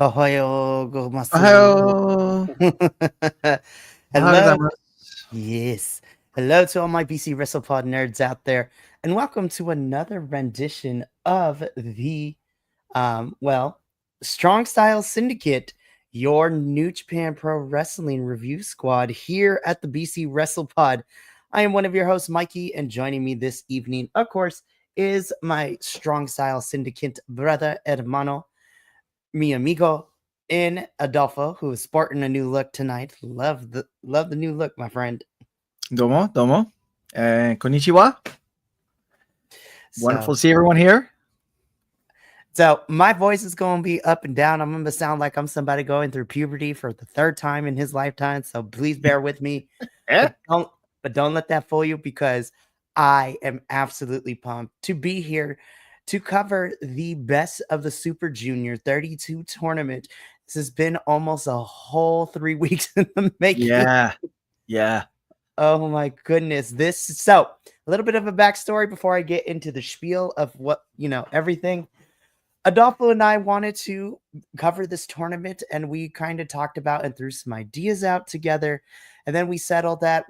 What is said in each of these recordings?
Ohayo gozaimasu. おはよう。Hello. おはようございます。Yes. Hello to all my BC WrestlePod nerds out there, and welcome to another rendition of the Strong Style Syndicate, your New Japan Pro Wrestling review squad here at the BC WrestlePod. I am one of your hosts, Mikey, and joining me this evening, of course, is my Strong Style Syndicate brother, hermano, mi amigo, in Adolfo, who is sporting a new look tonight. Love the new look, my friend. どうも。konnichiwa. Wonderful to see everyone here. So my voice is going to be up and down. I'm going to sound like I'm somebody going through puberty for the third time in his lifetime. So please bear with me. But don't let that fool you, because I am absolutely pumped to be here to cover the best of the Super Junior 32 tournament. This has been almost a whole 3 weeks in the making. Yeah. Oh my goodness. So a little bit of a backstory before I get into the spiel of everything. Adolfo and I wanted to cover this tournament, and we kind of talked about and threw some ideas out together. And then we settled that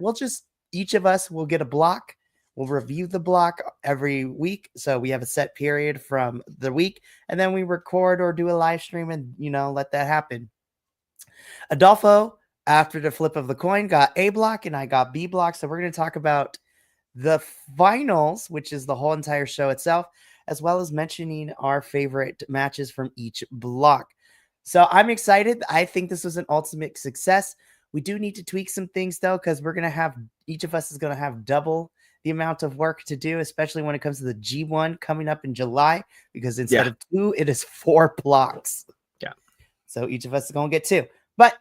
each of us will get a block. We'll review the block every week. So we have a set period from the week, and then we record or do a live stream and, let that happen. Adolfo, after the flip of the coin, got A block and I got B block. So we're going to talk about the finals, which is the whole entire show itself, as well as mentioning our favorite matches from each block. So I'm excited. I think this was an ultimate success. We do need to tweak some things, though, because each of us is going to have double the amount of work to do, especially when it comes to the G1 coming up in July, because instead of 2, it is 4 blocks. Yeah. So each of us is going to get 2. But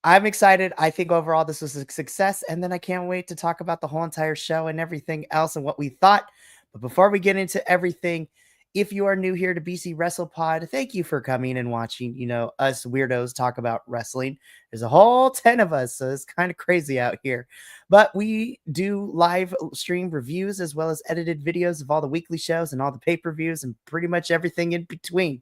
I'm excited. I think overall this was a success. And then I can't wait to talk about the whole entire show and everything else and what we thought. But before we get into everything, if you are new here to BC WrestlePod, thank you for coming and watching, us weirdos talk about wrestling. There's a whole 10 of us, so it's kind of crazy out here. But we do live stream reviews as well as edited videos of all the weekly shows and all the pay-per-views and pretty much everything in between.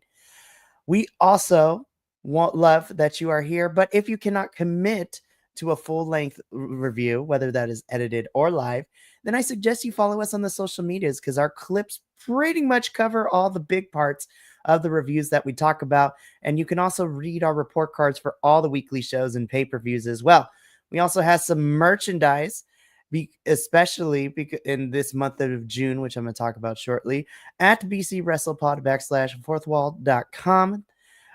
We also love that you are here, but if you cannot commit to a full-length review, whether that is edited or live, then I suggest you follow us on the social medias, because our clips pretty much cover all the big parts of the reviews that we talk about. And you can also read our report cards for all the weekly shows and pay-per-views as well. We also have some merchandise, especially in this month of June, which I'm going to talk about shortly, at bcwrestlepod.fourthwall.com.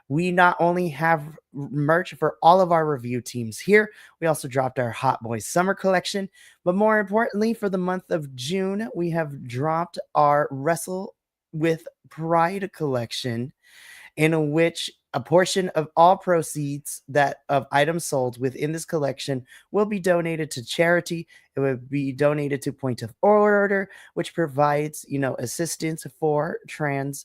We not only have merch for all of our review teams here, we also dropped our Hot Boys Summer Collection. But more importantly, for the month of June, we have dropped our Wrestle with Pride collection, in which a portion of all proceeds of items sold within this collection will be donated to charity. It will be donated to Point of Order, which provides, assistance for trans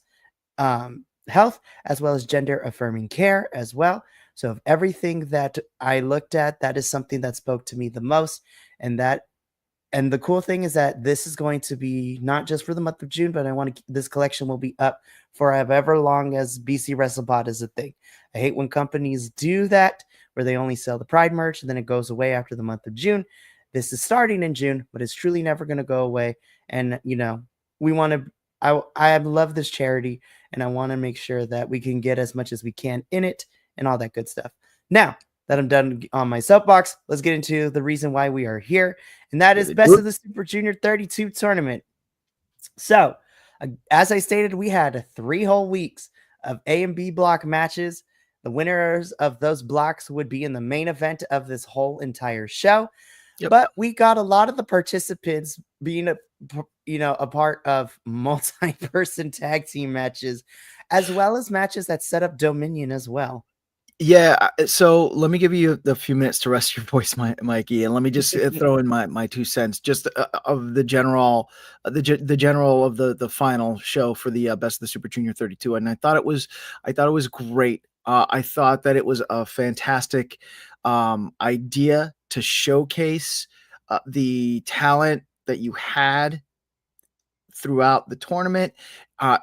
health, as well as gender affirming care as well. So of everything that I looked at, that is something that spoke to me the most. And the cool thing is that this is going to be not just for the month of June, but this collection will be up for however long as BC WrestlePod is a thing. I hate when companies do that, where they only sell the Pride merch and then it goes away after the month of June. This is starting in June, but it's truly never going to go away. And, we want to, I love this charity, and I want to make sure that we can get as much as we can in it and all that good stuff. Now that I'm done on my soapbox, let's get into the reason why we are here, and that is Best of the Super Junior 32 tournament. So, as I stated, we had 3 whole weeks of A and B block matches. The winners of those blocks would be in the main event of this whole entire show. Yep. But we got a lot of the participants being a part of multi-person tag team matches, as well as matches that set up Dominion as well. Yeah, so let me give you a few minutes to rest your voice, Mikey, and let me just throw in my 2 cents, just of the general of the final show for the Best of the Super Junior 32, and I thought it was great. I thought that it was a fantastic idea to showcase the talent that you had throughout the tournament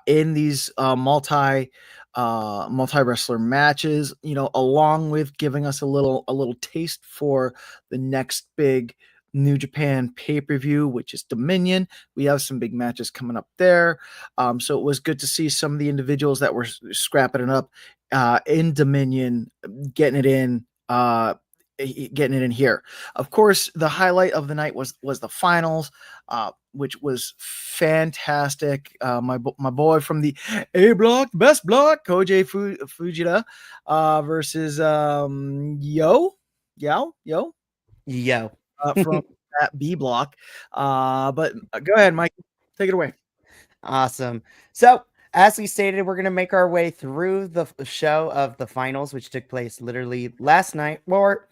in these multi multi-wrestler matches, along with giving us a little taste for the next big New Japan pay-per-view, which is Dominion. We have some big matches coming up there. So it was good to see some of the individuals that were scrapping it up in Dominion, getting it in here. Of course, the highlight of the night was the finals, which was fantastic. My boy from the A block, best block, Koji Fujita, versus Yo from that B block. But go ahead, Mike, take it away. Awesome. So, as we stated, we're going to make our way through the show of the finals, which took place literally last night or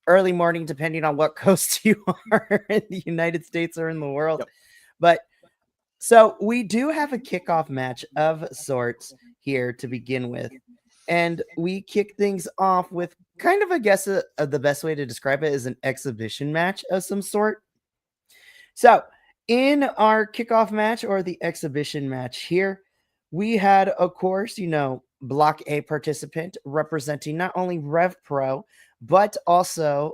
early morning, depending on what coast you are in the United States or in the world. Yep. But so we do have a kickoff match of sorts here to begin with. And we kick things off with kind of, I guess, the best way to describe it is an exhibition match of some sort. So, in our kickoff match or the exhibition match here, we had, of course, Block A participant representing not only Rev Pro, but also,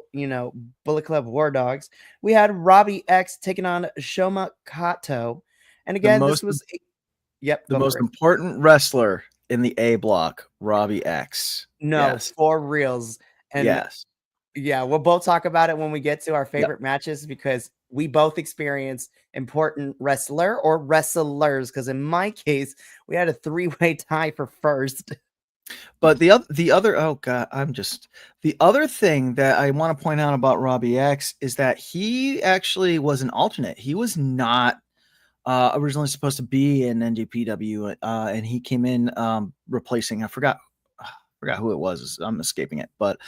Bullet Club War Dogs. We had Robbie X taking on Shoma Kato. And again, this was the most important wrestler in the A block, Robbie X. No, yes. For reals. And yes. Yeah, we'll both talk about it when we get to our favorite matches, because we both experienced important wrestler or wrestlers, because in my case, we had a 3-way tie for first. But the other thing that I want to point out about Robbie X is that he actually was an alternate. He was not originally supposed to be in NJPW, and he came in replacing, I forgot who it was. I'm escaping it. But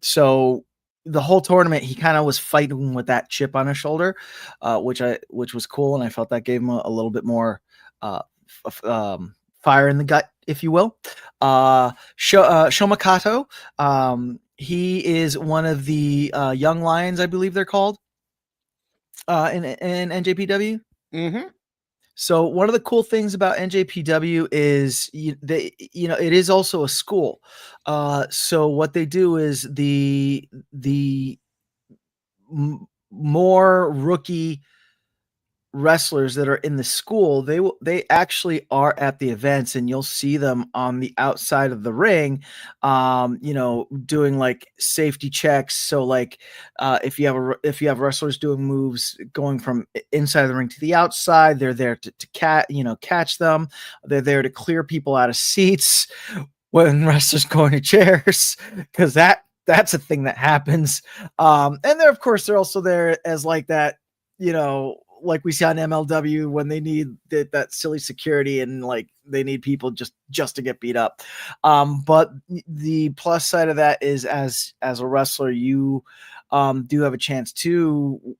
so the whole tournament, he kind of was fighting with that chip on his shoulder, which was cool. And I felt that gave him a little bit more fire in the gut, if you will. Shoma Kato, he is one of the young lions, I believe they're called, in NJPW. Mm-hmm. So one of the cool things about NJPW is it is also a school. So what they do is the more rookie wrestlers that are in the school, they actually are at the events, and you'll see them on the outside of the ring, doing like safety checks. So like if you have wrestlers doing moves going from inside the ring to the outside, they're there to catch them. They're there to clear people out of seats when wrestlers go into chairs, because that's a thing that happens. And they're also there as like that, like we see on MLW when they need that silly security, and like they need people just to get beat up. But the plus side of that is, as a wrestler, you do have a chance to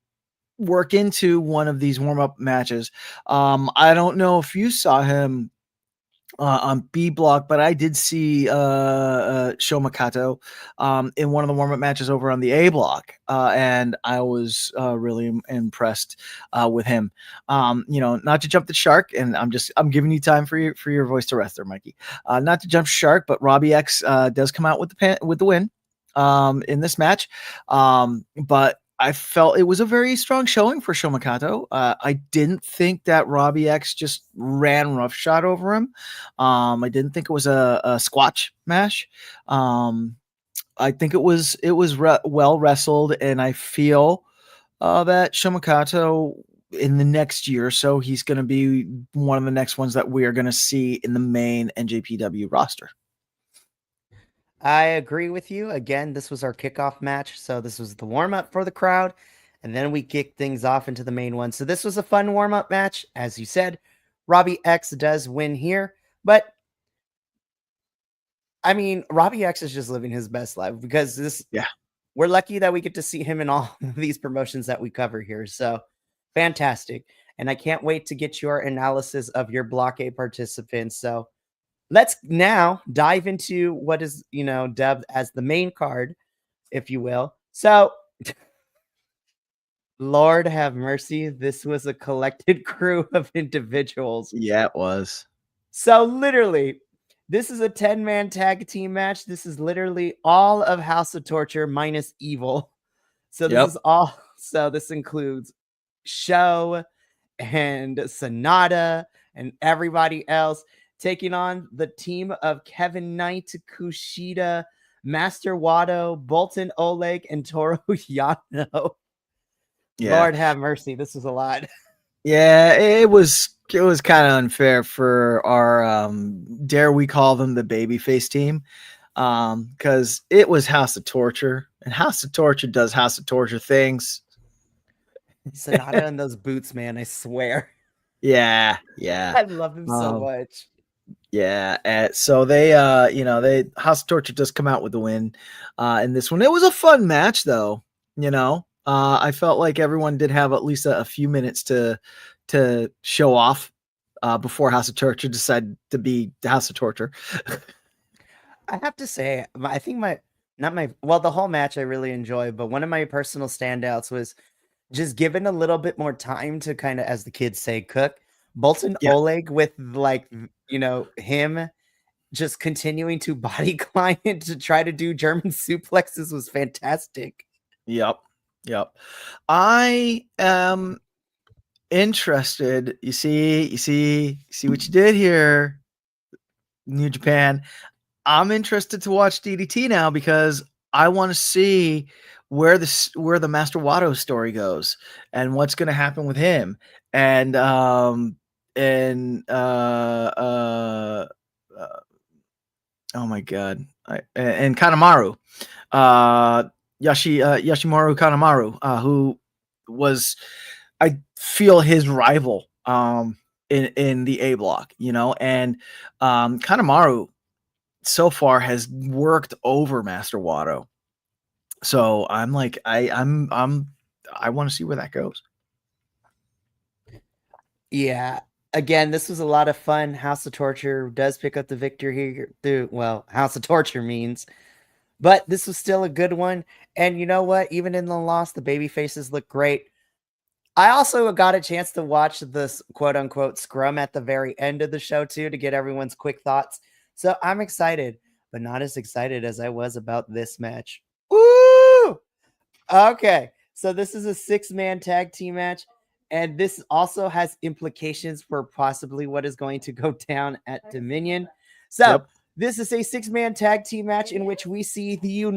work into one of these warm-up matches. I don't know if you saw him on B block, but I did see Shoma Kato in one of the warm-up matches over on the A block, and I was really impressed with him. Not to jump the shark, and I'm giving you time for your voice to rest there, Mikey. Not to jump shark, but Robbie X does come out with the win in this match, but I felt it was a very strong showing for Shoma Kato. I didn't think that Robbie X just ran roughshod over him. I didn't think it was a squatch mash. I think it was well wrestled, and I feel that Shoma Kato in the next year or so, he's going to be one of the next ones that we are going to see in the main NJPW roster. I agree with you. Again, this was our kickoff match. So this was the warm-up for the crowd, and then we kicked things off into the main one. So this was a fun warm-up match. As you said, Robbie X does win here. But, I mean, Robbie X is just living his best life, because we're lucky that we get to see him in all of these promotions that we cover here. So fantastic. And I can't wait to get your analysis of your Block A participants. So let's now dive into what is, dubbed as the main card, if you will. So, Lord have mercy, this was a collected crew of individuals. Yeah, it was. So, literally, This is a 10-man tag team match. This is literally all of House of Torture minus Evil. So this Yep. is all. So this includes Show and Sonata and everybody else taking on the team of Kevin Knight, Kushida, Master Wado, Bolton Oleg, and Toru Yano. Yeah. Lord have mercy. This was a lot. Yeah, it was kind of unfair for our dare we call them the babyface team, because it was House of Torture, and House of Torture does House of Torture things. Sonata and those boots, man, I swear. Yeah. I love him so much. Yeah, so they House of Torture does come out with the win in this one. It was a fun match, though. I felt like everyone did have at least a few minutes to show off before House of Torture decided to be House of Torture. I have to say, I think the whole match I really enjoyed, but one of my personal standouts was just given a little bit more time to kind of, as the kids say, cook. Bolton Oleg with him just continuing to body climb to try to do German suplexes was fantastic. Yep. I am interested. You see what you did here, New Japan. I'm interested to watch DDT now because I want to see where the Master Wado story goes and what's going to happen with him and oh my god, and Kanemaru, Yoshimaru Kanemaru, who was, I feel, his rival in the A block, and Kanemaru so far has worked over Master Wado. So I'm like, I want to see where that goes. Yeah. Again, this was a lot of fun. House of Torture does pick up the victory here. House of Torture means. But this was still a good one. And you know what? Even in the loss, the baby faces look great. I also got a chance to watch this quote-unquote scrum at the very end of the show, too, to get everyone's quick thoughts. So I'm excited, but not as excited as I was about this match. Woo! Okay, so this is a 6-man tag team match, and this also has implications for possibly what is going to go down at Dominion. So this is a 6-man tag team match in which we see the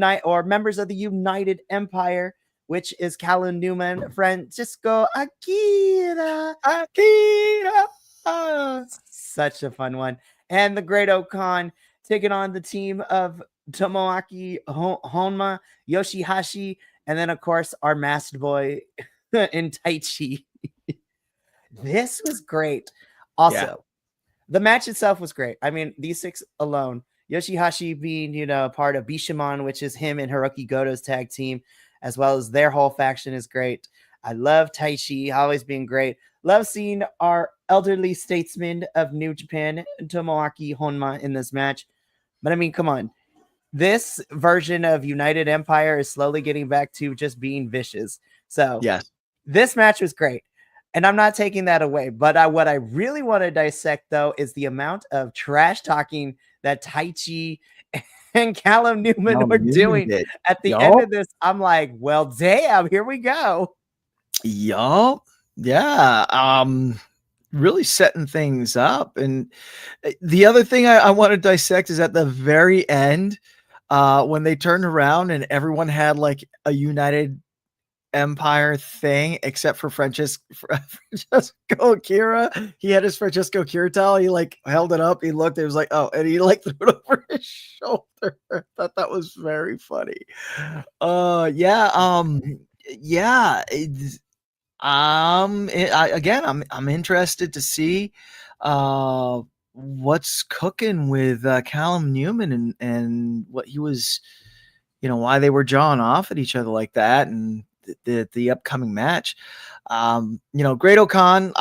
members of the United Empire, which is Callum Newman, Francisco Akira. Such a fun one. And the Great Okan taking on the team of Tomoaki Honma, Yoshihashi, and then, of course, our masked boy in Taichi. This was great. Also, the match itself was great. I mean, these 6 alone, Yoshihashi being, part of Bishamon, which is him and Hiroki Goto's tag team, as well as their whole faction is great. I love Taichi, always being great. Love seeing our elderly statesman of New Japan, Tomoaki Honma, in this match. But I mean, come on. This version of United Empire is slowly getting back to just being vicious. So this match was great. And I'm not taking that away. But what I really want to dissect, though, is the amount of trash talking that Taichi and Callum Newman were doing at the end of this. I'm like, well, damn, here we go. Yup. Yeah. Really setting things up. And the other thing I want to dissect is at the very end, when they turned around and everyone had like a United Empire thing except for Francesco Akira. He had his Francesco Akira towel. He like held it up. He looked. It was like, oh, and he like threw it over his shoulder. I thought that was very funny. I'm interested to see what's cooking with Callum Newman and what he was, why they were jawing off at each other like that, and the upcoming match. Great Okan,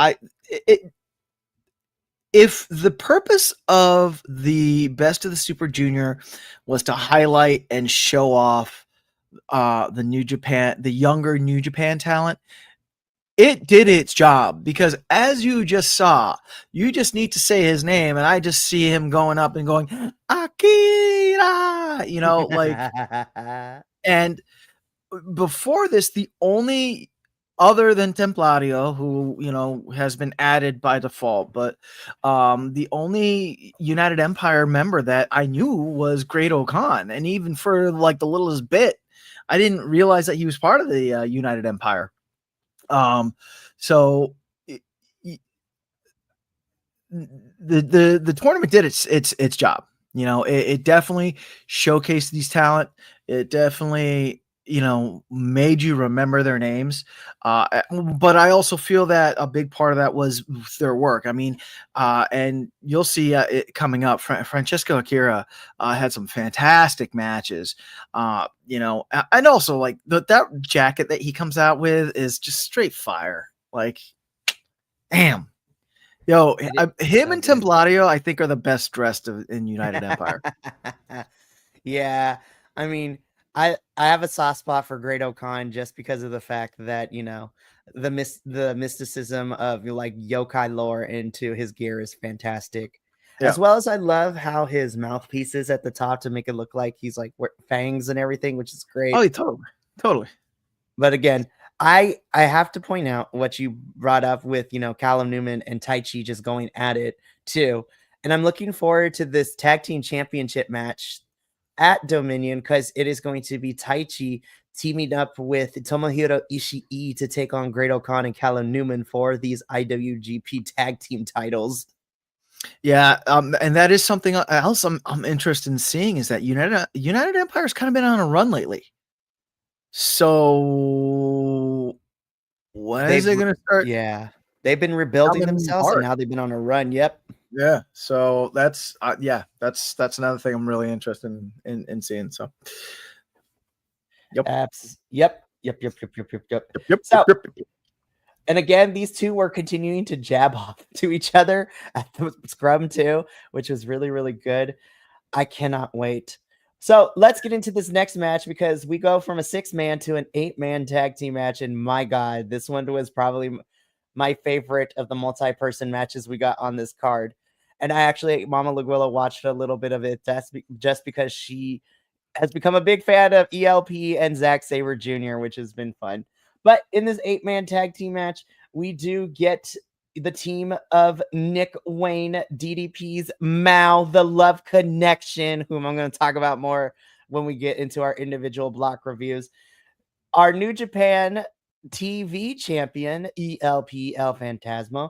if the purpose of the Best of the Super Junior was to highlight and show off the younger New Japan talent, it did its job, because as you just saw, you just need to say his name, and I just see him going up and going, Akira, like, and before this, the only other than Templario, who, has been added by default, but the only United Empire member that I knew was Great Okan. And even for like the littlest bit, I didn't realize that he was part of the United Empire. So the tournament did its job. It definitely showcased these talent. It definitely made you remember their names. But I also feel that a big part of that was their work. I mean, and you'll see it coming up. Francesco Akira had some fantastic matches. And also like that jacket that he comes out with is just straight fire. Like, damn. Yo, him and Templario, I think, are the best dressed in United Empire. Yeah, I mean, I have a soft spot for Great Okan just because of the fact that the mysticism of like yokai lore into his gear is fantastic, as well as I love how his mouthpiece is at the top to make it look like he's like fangs and everything, which is great. Oh, totally. But again, I have to point out what you brought up with Callum Newman and Taichi just going at it too, and I'm looking forward to this tag team championship match at Dominion, because it is going to be Taichi teaming up with Tomohiro Ishii to take on Great Okan and Callum Newman for these IWGP tag team titles. Yeah, and that is something else I'm interested in seeing, is that United Empire's kind of been on a run lately. So when is it going to start? Yeah, they've been rebuilding themselves, and now they've been on a run. Yep. Yeah. So that's another thing I'm really interested in seeing. So. Yep. So, and again, these two were continuing to jab off to each other at the scrum too, which was really, really good. I cannot wait. So let's get into this next match, because we go from a 6-man to an 8-man tag team match. And my God, this one was probably my favorite of the multi-person matches we got on this card. And I actually, Mama Laguilla watched a little bit of it just because she has become a big fan of ELP and Zack Sabre Jr., which has been fun. But in this 8-man tag team match, we do get the team of Nick Wayne, DDP's Mao, the Love Connection, whom I'm going to talk about more when we get into our individual block reviews. Our New Japan TV champion, ELP El Phantasmo.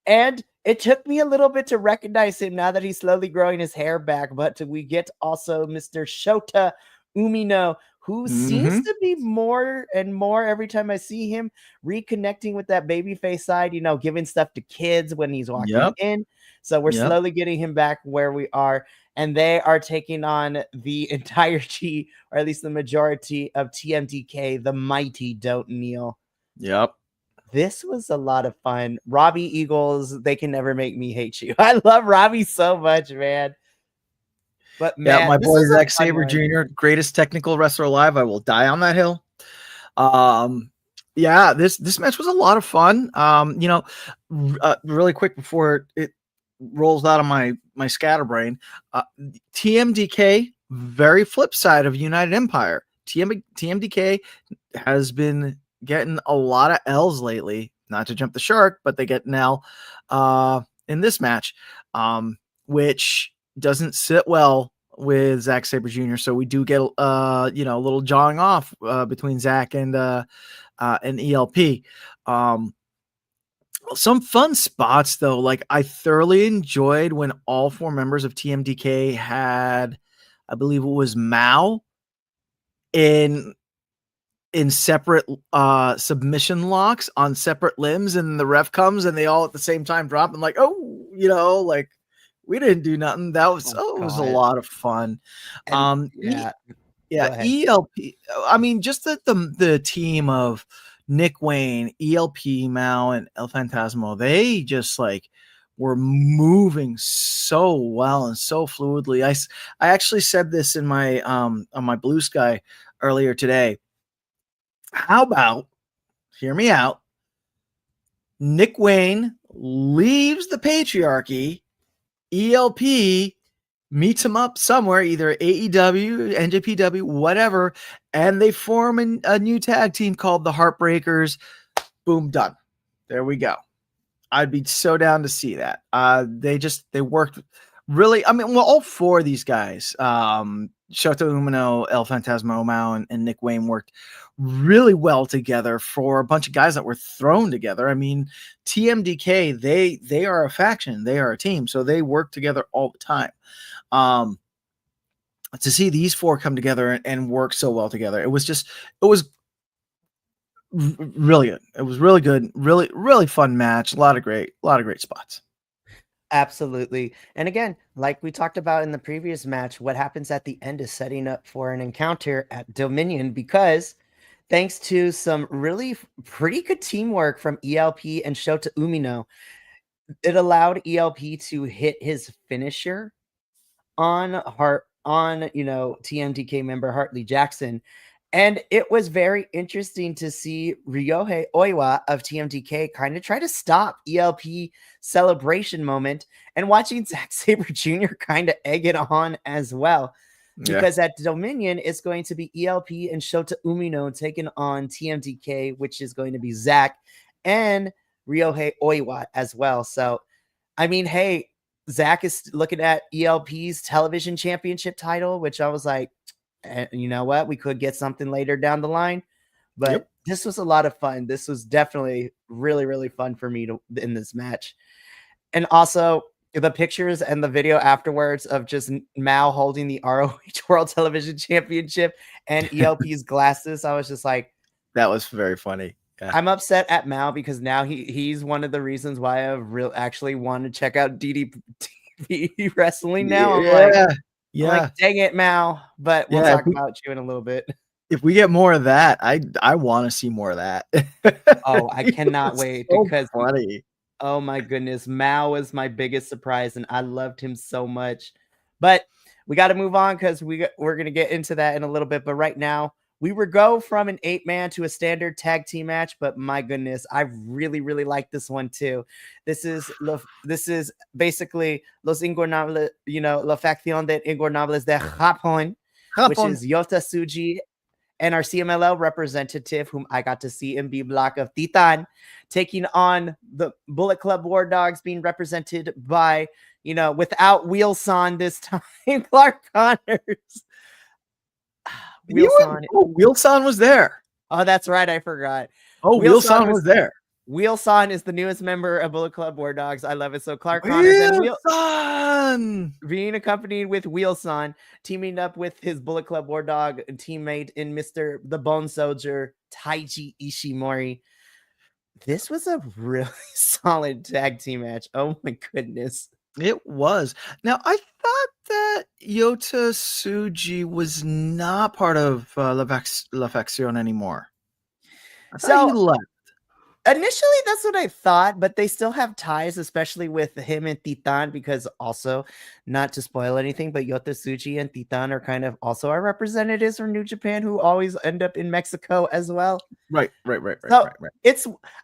And it took me a little bit to recognize him now that he's slowly growing his hair back. But we get also Mr. Shota Umino, who seems to be more and more every time I see him reconnecting with that babyface side, giving stuff to kids when he's walking in. So we're slowly getting him back where we are. And they are taking on the entirety, or at least the majority of TMDK, the mighty Don't Kneel. Yep. This was a lot of fun. Robbie Eagles, they can never make me hate you. I love Robbie so much, man. But man, yeah, my boy Zack Sabre Jr., greatest technical wrestler alive. I will die on that hill. Yeah, this match was a lot of fun. Really quick before it rolls out of my scatterbrain, TMDK, very flip side of United Empire. TMDK has been getting a lot of L's lately. Not to jump the shark, but they get an L in this match, which doesn't sit well with Zack Sabre Jr. So we do get a little jawing off between Zack and ELP. Some fun spots though. Like, I thoroughly enjoyed when all 4 members of TMDK had, I believe it was Mao, in separate submission locks on separate limbs, and the ref comes and they all at the same time drop. I'm like, like, we didn't do nothing. That was it was a lot of fun. And, ELP. I mean, just the team of Nick Wayne, ELP, Mao, and El Phantasmo, they just like were moving so well and so fluidly. I actually said this in my on my Blue Sky earlier today. How about, hear me out, Nick Wayne leaves the patriarchy. ELP meets him up somewhere, either AEW, NJPW, whatever, and they form a new tag team called the Heartbreakers. Boom, done. There we go. I'd be so down to see that. They worked really. I mean, well, all four of these guys, Shota Umino, El Fantasma Umao, and Nick Wayne worked really well together for a bunch of guys that were thrown together. I mean, TMDK, they are a faction, they are a team, so they work together all the time. To see these four come together and work so well together, it was really good. It was really good, really fun match. A lot of great spots. Absolutely. And again, like we talked about in the previous match, what happens at the end is setting up for an encounter at Dominion, because thanks to some really pretty good teamwork from ELP and Shota Umino, it allowed ELP to hit his finisher on TMDK member Hartley Jackson. And it was very interesting to see Ryohei Oiwa of TMDK kind of try to stop ELP celebration moment, and watching Zack Sabre Jr. kind of egg it on as well. Because at Dominion, it's going to be ELP and Shota Umino taking on TMDK, which is going to be Zack and Ryohei Oiwa as well. So, I mean, hey, Zack is looking at ELP's television championship title, which I was like, you know what? We could get something later down the line. But This was a lot of fun. This was definitely really, really fun for me in this match. And also, the pictures and the video afterwards of just Mao holding the ROH World Television Championship and ELP's glasses, I was just like, that was very funny. Yeah. I'm upset at Mao because now he's one of the reasons why I actually want to check out DDP wrestling now. I'm like, dang it, Mao. But we'll talk about you in a little bit. If we get more of that, I want to see more of that. Oh, I cannot wait, so because funny. Oh my goodness, Mao was my biggest surprise, and I loved him so much. But we got to move on, because we're going to get into that in a little bit. But right now, we would go from an 8-man to a standard tag team match. But my goodness, I really, really like this one too. This is basically Los Ingobernables, La Facción de Ingobernables de Japón, which is Yota Tsuji and our CMLL representative, whom I got to see in B Block of Titan, taking on the Bullet Club War Dogs, being represented by, without Wheelson this time, Clark Connors. Wheelson was there. Oh, that's right. I forgot. Oh, Wheelson was there. Wheelson is the newest member of Bullet Club War Dogs. I love it. So Clark Connors and Wheelson being accompanied with Wheelson, teaming up with his Bullet Club War Dog teammate in Mr. the Bone Soldier, Taiji Ishimori. This was a really solid tag team match. Oh my goodness. It was. Now, I thought that Yota Tsuji was not part of La Facción anymore. I thought he left. Initially, that's what I thought, but they still have ties, especially with him and Titan, because also, not to spoil anything, but Yota Tsuji and Titan are kind of also our representatives from New Japan, who always end up in Mexico as well. Right.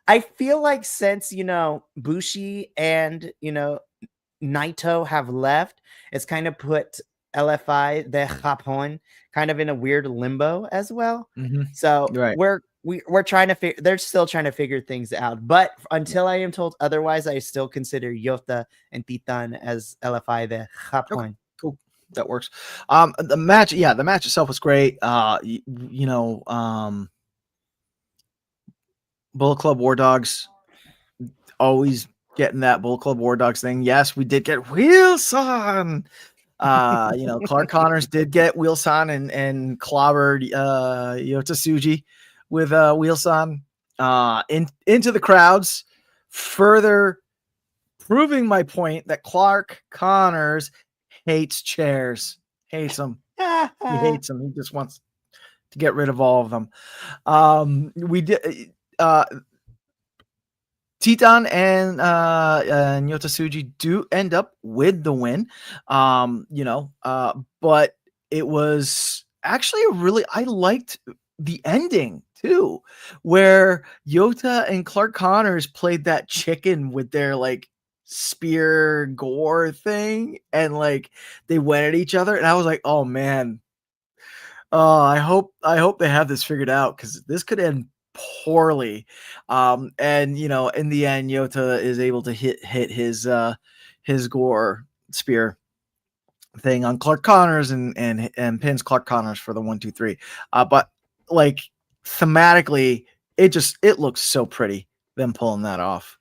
I feel like since, Bushi and, Naito have left, it's kind of put LFI de Japón kind of in a weird limbo as well. Mm-hmm. So we're trying to they're still trying to figure things out, but until I am told otherwise, I still consider Yota and Titan as LFI de Japón. Okay, cool, that works. The match itself was great. Bullet Club War Dogs always getting that Bullet Club War Dogs thing. Yes, we did get Wheelson. Clark Connors did get Wheelson and clobbered Yota Tsuji with Wheelson into the crowds, further proving my point that Clark Connors hates chairs. Hates them. He hates them. He just wants to get rid of all of them. We did Titan and Yota Tsuji do end up with the win. But it was actually I liked the ending too, where Yota and Clark Connors played that chicken with their like spear gore thing, and like they went at each other, and I was like, oh man, I hope they have this figured out, because this could end poorly. And in the end, Yota is able to hit his gore spear thing on Clark Connors, and pins Clark Connors for the 1-2-3. But like thematically, it looks so pretty, them pulling that off.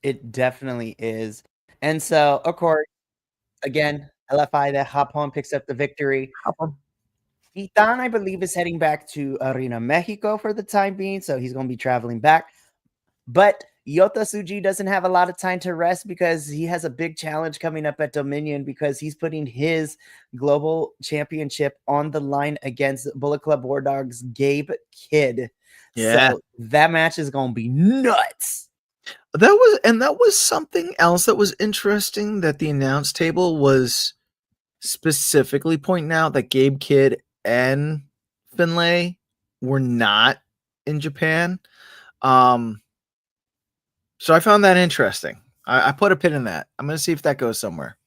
It definitely is. And so, of course, again, LFI, the Japón picks up the victory. Titan, I believe, is heading back to Arena Mexico for the time being, so he's going to be traveling back. But Yota Tsuji doesn't have a lot of time to rest, because he has a big challenge coming up at Dominion, because he's putting his global championship on the line against Bullet Club War Dogs Gabe Kidd. Yeah. So that match is going to be nuts. That was something else that was interesting, that the announce table was specifically pointing out that Gabe Kidd and Finlay were not in Japan. So I found that interesting. I put a pin in that. I'm going to see if that goes somewhere.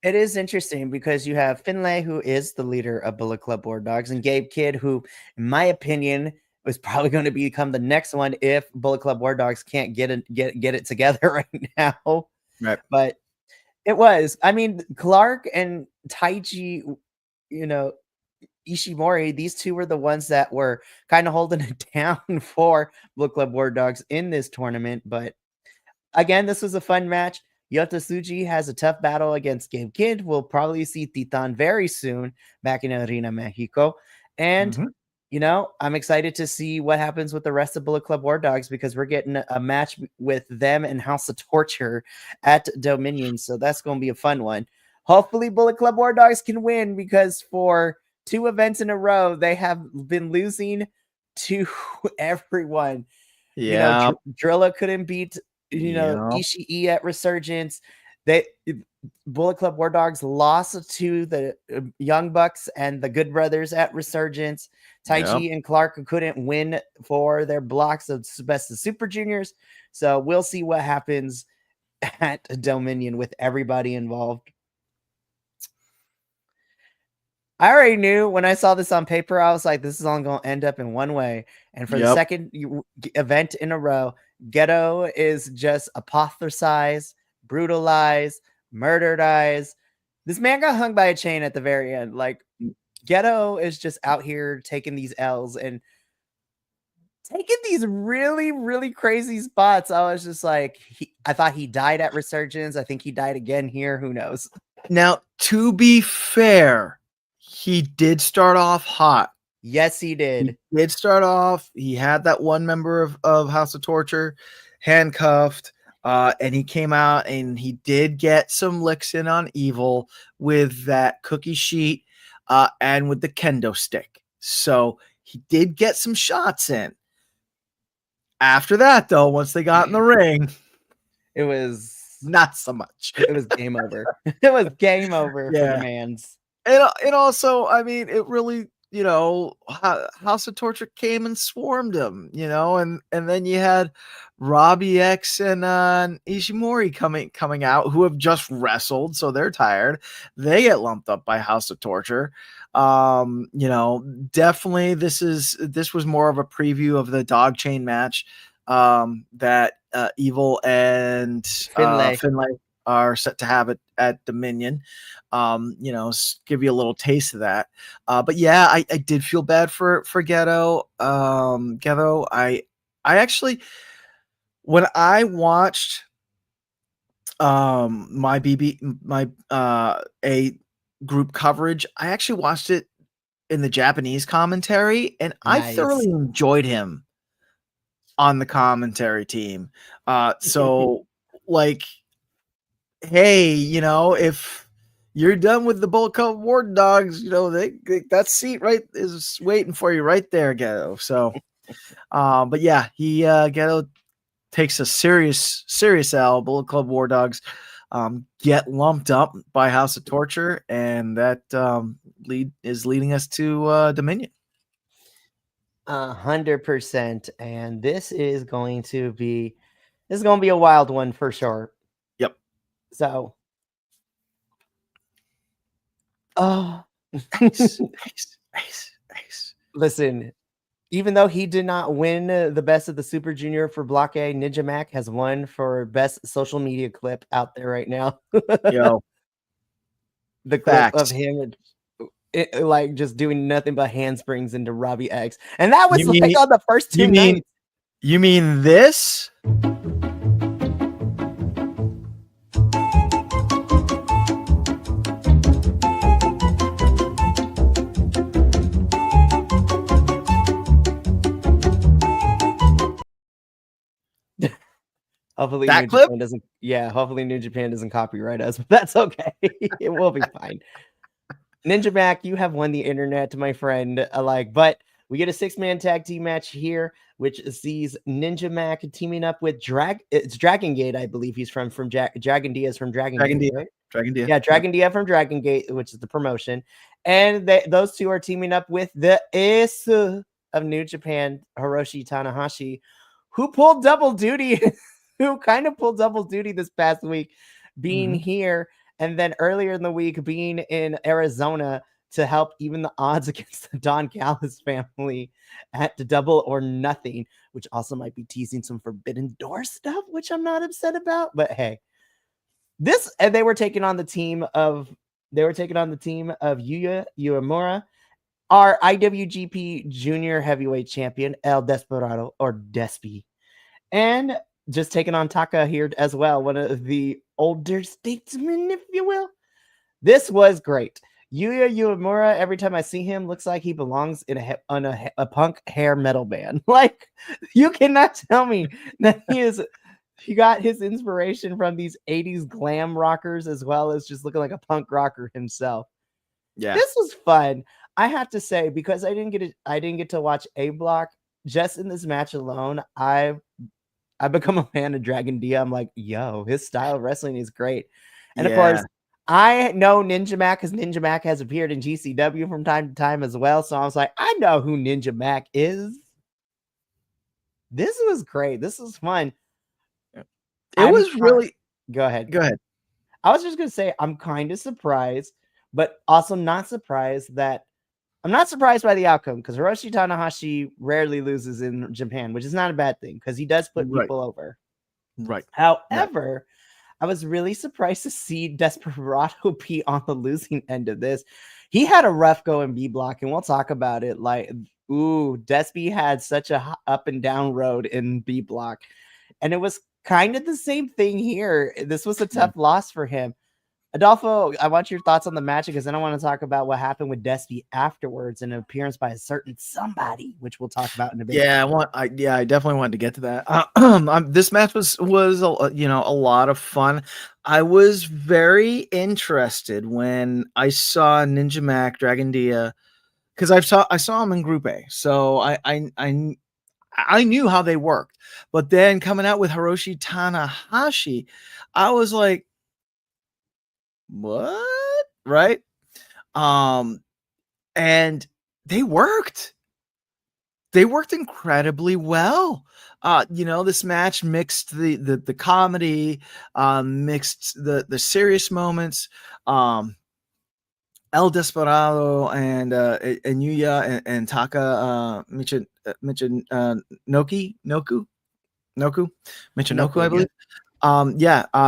It is interesting, because you have Finlay, who is the leader of Bullet Club War Dogs, and Gabe Kidd, who, in my opinion, was probably going to become the next one if Bullet Club War Dogs can't get it together right now. Right. But it was. I mean, Clark and Taichi, Ishimori, these two were the ones that were kind of holding it down for Bullet Club War Dogs in this tournament. But again, this was a fun match. Yota Tsuji has a tough battle against Gabe Kidd. We'll probably see Titan very soon back in Arena Mexico. And, I'm excited to see what happens with the rest of Bullet Club War Dogs, because we're getting a match with them and House of Torture at Dominion. So that's going to be a fun one. Hopefully Bullet Club War Dogs can win, because for 2 events in a row, they have been losing to everyone. Yeah. Drilla couldn't beat Ishii at Resurgence. Bullet Club War Dogs lost to the Young Bucks and the Good Brothers at Resurgence. Taichi and Clark couldn't win for their blocks of Best of Super Juniors. So we'll see what happens at Dominion with everybody involved. I already knew when I saw this on paper, I was like, this is only going to end up in one way. And for the second event in a row, Ghetto is just apotheosized, brutalized, murderized. This man got hung by a chain at the very end. Like, Ghetto is just out here taking these L's and taking these really, really crazy spots. I was just like, I thought he died at Resurgence. I think he died again here. Who knows? Now, to be fair, he did start off hot. Yes, he did. He did start off. He had that one member of House of Torture handcuffed, and he came out and he did get some licks in on Evil with that cookie sheet and with the kendo stick. So he did get some shots in. After that, though, once they got in the ring, it was not so much. It was game over. It was game over for the mans. And also, I mean, it really, House of Torture came and swarmed him, and then you had Robbie X and Ishimori coming out, who have just wrestled, so they're tired. They get lumped up by House of Torture. Definitely this was more of a preview of the dog chain match that Evil and Finlay are set to have it at Dominion. Give you a little taste of that. But yeah, I did feel bad for Ghetto. Ghetto, I actually, when I watched my a group coverage, I actually watched it in the Japanese commentary, and I thoroughly enjoyed him on the commentary team. So like, hey, if you're done with the Bullet Club War Dogs, that seat right is waiting for you right there, Ghetto. So, but yeah, he Ghetto takes a serious L. Bullet Club War Dogs get lumped up by House of Torture, and that is leading us to Dominion. 100%. And this is going to be a wild one for sure. Yep. So, oh, Ace. listen, even though he did not win the best of the Super Junior for Block A, Ninja Mac has won for best social media clip out there right now. Yo, The clip of facts. him like just doing nothing but handsprings into Robbie X. And that was You mean- like on the first two nights. You mean this? Hopefully That New clip? Japan doesn't. Yeah, hopefully New Japan doesn't copyright us, but that's okay. It will be fine. Ninja Mac, you have won the internet, my friend. But we get a 6-man tag team match here, which sees Ninja Mac teaming up with It's Dragon Gate, I believe he's from Dragon Diaz from Dragon Gate, right? Dragon Dia. Yeah, Dragon Dia from Dragon Gate, which is the promotion. And those two are teaming up with the Ace of New Japan, Hiroshi Tanahashi, who pulled double duty, who kind of pulled double duty this past week, being here, and then earlier in the week being in Arizona to help even the odds against the Don Callis family at the Double or Nothing, which also might be teasing some Forbidden Door stuff, which I'm not upset about. But hey, they were taking on the team of Yuya Uemura, our IWGP Junior Heavyweight Champion El Desperado or Despy, and just taking on Taka here as well, one of the older statesmen, if you will. This was great. Yuya Uemura, every time I see him, looks like he belongs in a punk hair metal band. Like, you cannot tell me that he got his inspiration from these 80s glam rockers as well as just looking like a punk rocker himself. Yeah. This was fun. I have to say, because I didn't get to watch A Block, just in this match alone, I've become a fan of Dragon Dia. I'm like, yo, his style of wrestling is great. And of course, I know Ninja Mac because Ninja Mac has appeared in GCW from time to time as well. So I was like, I know who Ninja Mac is. This was great. This was fun. It was really. Go ahead. Go ahead. I was just going to say, I'm kind of surprised, but also not surprised that I'm not surprised by the outcome because Hiroshi Tanahashi rarely loses in Japan, which is not a bad thing because he does put people over. Right. However, I was really surprised to see Desperado be on the losing end of this. He had a rough go in B Block, and we'll talk about it. Like, Despy had such a up and down road in B Block, and it was kind of the same thing here. This was a tough loss for him. Adolfo, I want your thoughts on the match because then I want to talk about what happened with Despy afterwards and an appearance by a certain somebody, which we'll talk about in a bit. Yeah, I definitely wanted to get to that. This match was a lot of fun. I was very interested when I saw Ninja Mac Dragon Dia because I saw him in Group A, so I knew how they worked. But then coming out with Hiroshi Tanahashi, I was like, what? Right? And they worked. They worked incredibly well. This match mixed the comedy, mixed the serious moments. El Desperado and Yuya and Taka Michinoku, I believe.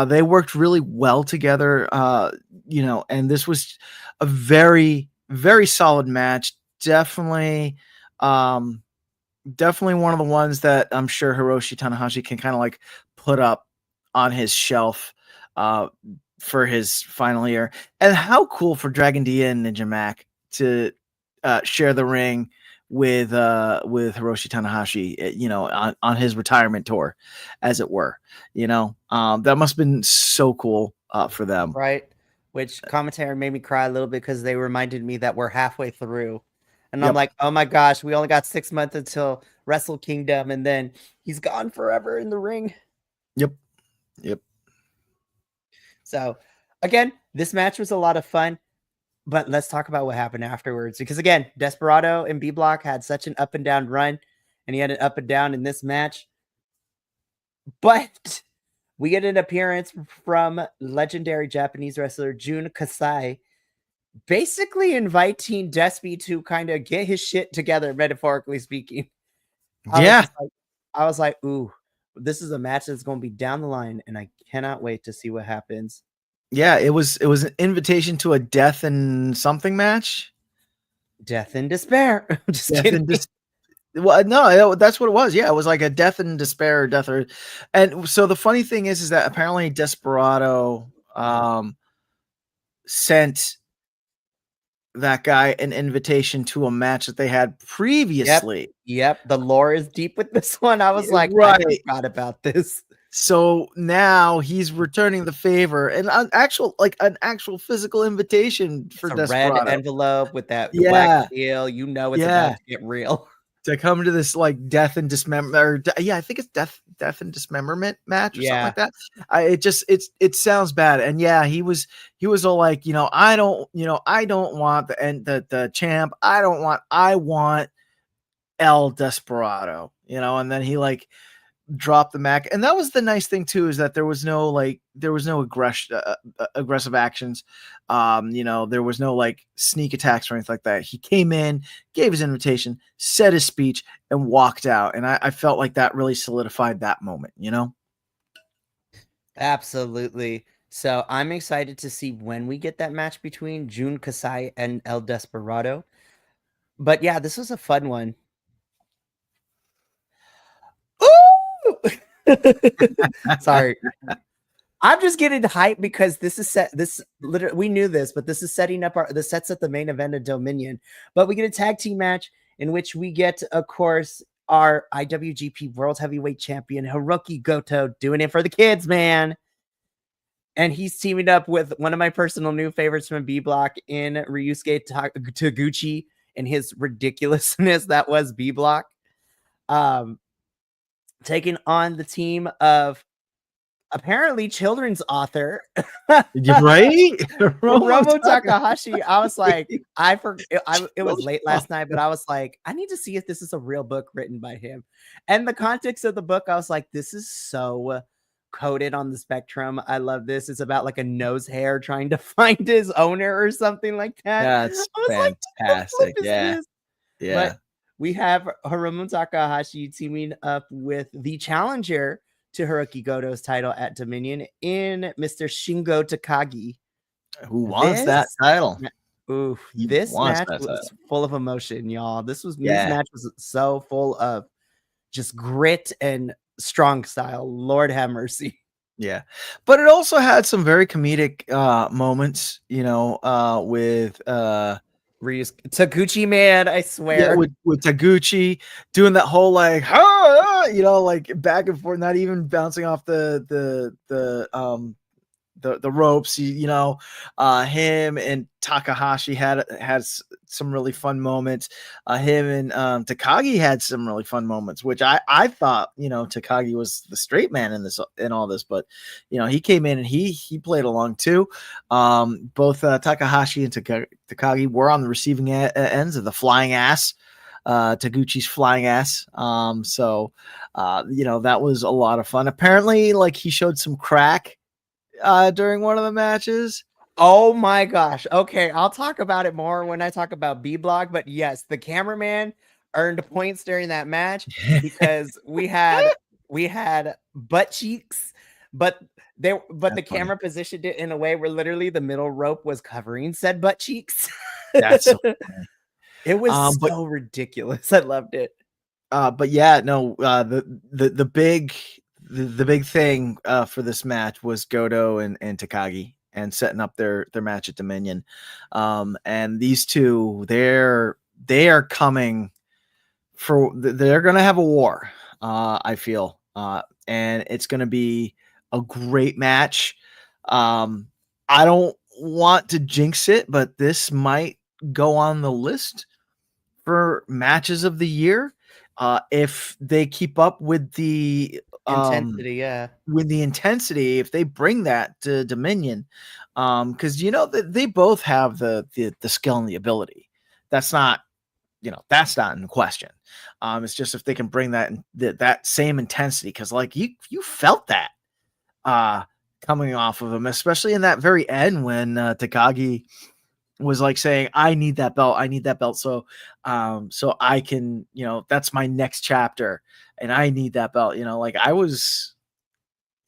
They worked really well together, and this was a very, very solid match. Definitely one of the ones that I'm sure Hiroshi Tanahashi can kind of like put up on his shelf for his final year. And how cool for Dragon Dia and Ninja Mac to share the ring with Hiroshi Tanahashi, on his retirement tour, as it were. That must have been so cool for them. Right. Which commentary made me cry a little bit because they reminded me that we're halfway through. And I'm like, oh my gosh, we only got 6 months until Wrestle Kingdom, and then he's gone forever in the ring. Yep. So, again, this match was a lot of fun. But let's talk about what happened afterwards. Because again, Desperado and B Block had such an up and down run, and he had an up and down in this match. But we get an appearance from legendary Japanese wrestler Jun Kasai, basically inviting Despy to kind of get his shit together, metaphorically speaking. I was like, ooh, this is a match that's going to be down the line, and I cannot wait to see what happens. Yeah, it was an invitation to a death and something match. Death and despair. I'm just Death kidding. and well, no, that's what it was. Yeah, it was like a death and despair, and so the funny thing is that apparently Desperado sent that guy an invitation to a match that they had previously. Yep. The lore is deep with this one. I was like, right. I forgot about this. So now he's returning the favor and an actual physical invitation for Desperado. Red envelope with that black seal. You know it's about to get real. To come to this like death and dismemberment, I think it's death and dismemberment match or something like that. It sounds bad, and he was all like, I don't want the champ. I want El Desperado, and then he like dropped the Mac, and that was the nice thing too, is that there was no aggressive actions. There was no like sneak attacks or anything like that. He came in, gave his invitation, said his speech, and walked out. And I felt like that really solidified that moment, Absolutely. So I'm excited to see when we get that match between Jun Kasai and El Desperado. But yeah, this was a fun one. Sorry. I'm just getting hyped because this is we knew this, but this is setting up the sets at the main event of Dominion. But we get a tag team match in which we get, of course, our IWGP World Heavyweight Champion Hiroki Goto doing it for the kids, man. And he's teaming up with one of my personal new favorites from B Block in Ryusuke Taguchi and his ridiculousness that was B Block. Taking on the team of apparently children's author, right? Romo Takahashi. I was like, it was late last night, but I was like, I need to see if this is a real book written by him. And the context of the book, I was like, this is so coded on the spectrum. I love this. It's about like a nose hair trying to find his owner or something like that. That's fantastic. Like, But we have Hiromu Takahashi teaming up with the challenger to Hiroki Goto's title at Dominion in Mr. Shingo Takagi. Who wants that title? Ooh, this match was full of emotion, y'all. This match was so full of just grit and strong style. Lord have mercy. Yeah, but it also had some very comedic moments, with Taguchi, man, I swear. Yeah, with Taguchi doing that whole like, like back and forth, not even bouncing off the ropes. Him and Takahashi had some really fun moments. Him and Takagi had some really fun moments, which I thought, Takagi was the straight man in all this, but he came in and he played along too. Both Takahashi and Takagi were on the receiving ends of the flying ass. Taguchi's flying ass. So that was a lot of fun. Apparently, like, he showed some crack during one of the matches. Oh my gosh. Okay, I'll talk about it more when I talk about B Block, but yes, the cameraman earned points during that match because we had butt cheeks, but the camera positioned it in a way where literally the middle rope was covering said butt cheeks. That's so funny. It was so ridiculous. I loved it. But yeah, no, the big thing for this match was Goto and Takagi and setting up their match at Dominion. And these two, they are coming they're going to have a war, I feel. And it's going to be a great match. I don't want to jinx it, but this might go on the list for matches of the year. if they keep up with the Intensity, yeah. intensity, if they bring that to Dominion, because they both have the skill and the ability. That's not that's not in question. It's just if they can bring that same intensity, because like you felt that coming off of him, especially in that very end when Takagi was like saying, I need that belt. So I can, that's my next chapter and I need that belt, like I was,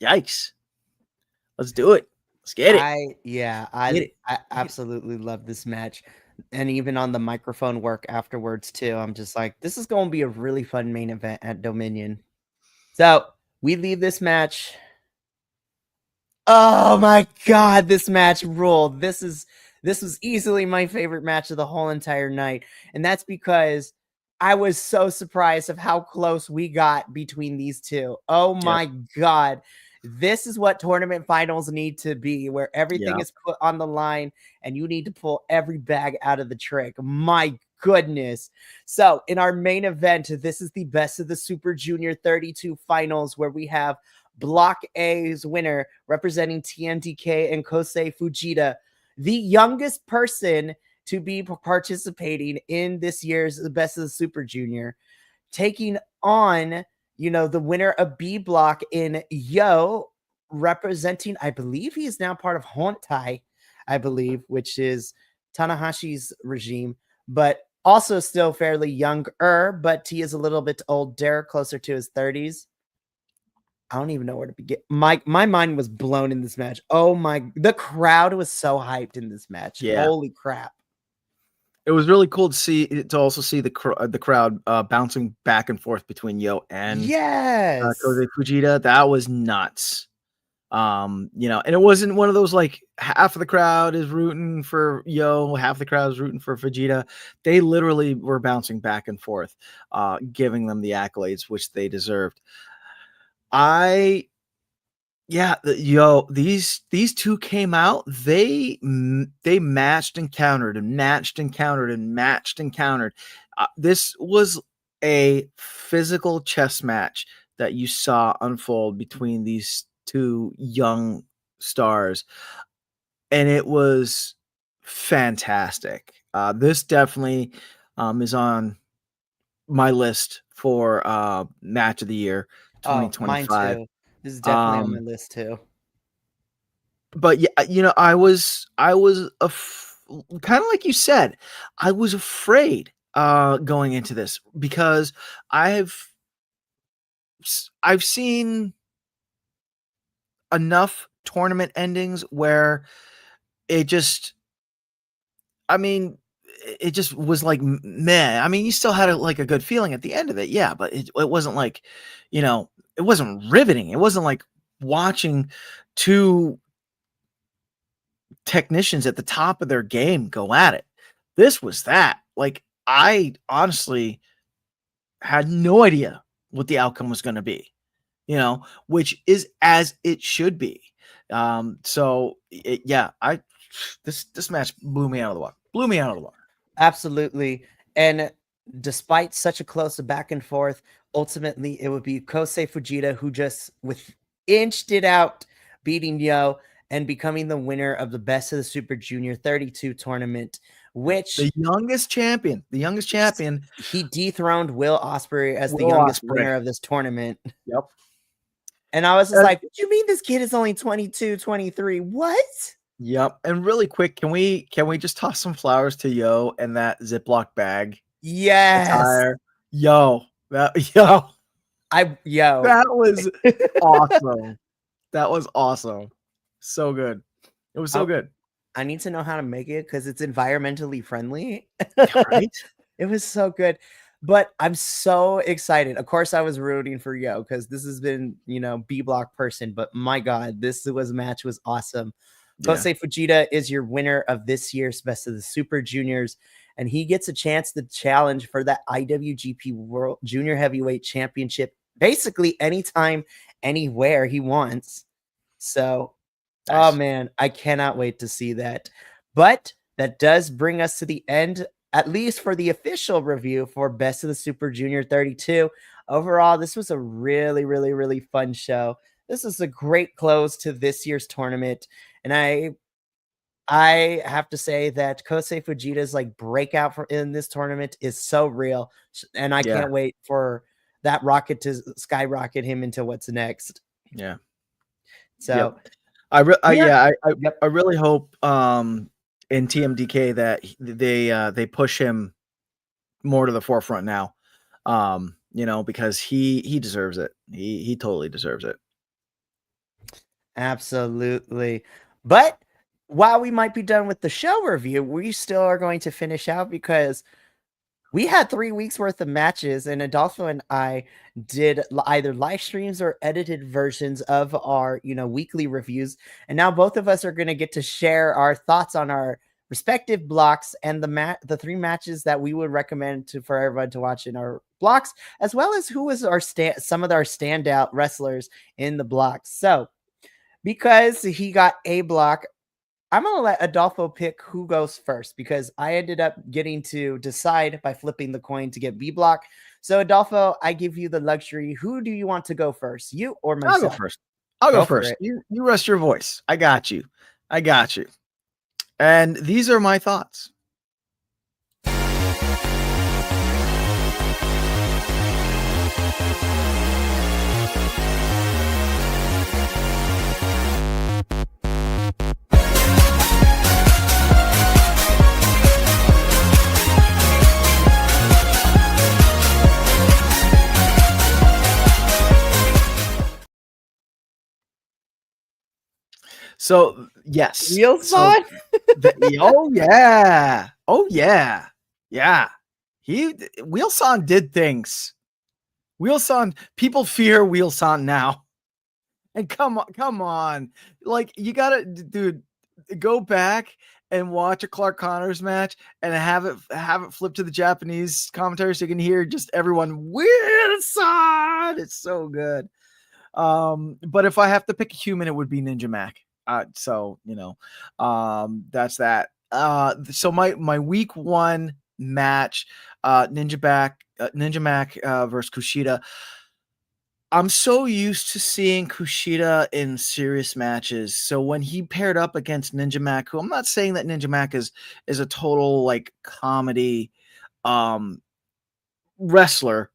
yikes, let's do it. Let's get it. I absolutely love this match. And even on the microphone work afterwards too, I'm just like, this is going to be a really fun main event at Dominion. So we leave this match. Oh my God, this match ruled. This was easily my favorite match of the whole entire night. And that's because I was so surprised of how close we got between these two. Oh my God. This is what tournament finals need to be, where everything is put on the line and you need to pull every bag out of the trick. My goodness. So in our main event, this is the best of the Super Junior 32 finals, where we have Block A's winner representing TMDK and Kosei Fujita, the youngest person to be participating in this year's Best of the Super Junior, taking on, the winner of B Block in Yo, representing, I believe he is now part of Hontai, I believe, which is Tanahashi's regime, but also still fairly younger, but he is a little bit older, closer to his 30s. I don't even know where to begin. My mind was blown in this match. The crowd was so hyped in this match. Yeah. Holy crap. It was really cool to also see the crowd bouncing back and forth between Yo and Kosei Fujita. That was nuts. And it wasn't one of those like half of the crowd is rooting for Yo, half the crowd is rooting for Fujita. They literally were bouncing back and forth, giving them the accolades which they deserved. These two came out. They matched and countered and matched and countered and matched and countered. This was a physical chess match that you saw unfold between these two young stars, and it was fantastic. This definitely is on my list for match of the year 2025. Mine too. This is definitely on my list too. But yeah, I was kind of like you said, I was afraid going into this, because I've seen enough tournament endings where it just was like meh. I mean, you still had a good feeling at the end of it, yeah, but it wasn't like, it wasn't riveting. It wasn't like watching two technicians at the top of their game go at it. This was that. Like, I honestly had no idea what the outcome was going to be, which is as it should be. This match blew me out of the water. Absolutely. And despite such a close back and forth, ultimately it would be Kosei Fujita who just inched it out, beating Yo and becoming the winner of the Best of the Super Junior 32 tournament, which the youngest champion. He dethroned Will Ospreay as the youngest winner of this tournament. Yep. And I was just like, what do you mean this kid is only 22, 23? What? Yep. And really quick, can we just toss some flowers to Yo and that Ziploc bag? Yes. Attire? That was awesome. That was awesome. So good. It was so good. I need to know how to make it because it's environmentally friendly. Right? It was so good. But I'm so excited. Of course, I was rooting for Yo because this has been, B Block person. But my God, this match was awesome. Yeah. Kosei Fujita is your winner of this year's Best of the Super Juniors, and he gets a chance to challenge for that IWGP World Junior Heavyweight Championship basically anytime, anywhere he wants. So, nice. Oh man, I cannot wait to see that. But that does bring us to the end at least for the official review for Best of the Super Junior 32. Overall, this was a really, really, really fun show. This is a great close to this year's tournament. And I have to say that Kosei Fujita's like breakout in this tournament is so real. And I can't wait for that rocket to skyrocket him into what's next. Yeah. So I really hope in TMDK that they push him more to the forefront now. Because he deserves it. He totally deserves it. Absolutely. But while we might be done with the show review, we still are going to finish out because we had 3 weeks worth of matches, and Adolfo and I did either live streams or edited versions of our, weekly reviews. And now both of us are going to get to share our thoughts on our respective blocks and the 3 matches that we would recommend for everyone to watch in our blocks, as well as who was some of our standout wrestlers in the blocks. So because he got A block, I'm going to let Adolfo pick who goes first because I ended up getting to decide by flipping the coin to get B block. So Adolfo, I give you the luxury. Who do you want to go first? You or myself? I'll go first. I'll go first. You rest your voice. I got you. And these are my thoughts. So yes, Wheelson. Oh yeah. Wheelson did things. Wheelson, people fear Wheelson now. And come on, like you gotta, dude, go back and watch a Clark Connors match and have it flip to the Japanese commentary so you can hear just everyone Wheelson. It's so good. But if I have to pick a human, it would be Ninja Mac. So that's that. So my week 1 match, Ninja Mac versus Kushida. I'm so used to seeing Kushida in serious matches. So when he paired up against Ninja Mac, who I'm not saying that Ninja Mac is a total like comedy wrestler,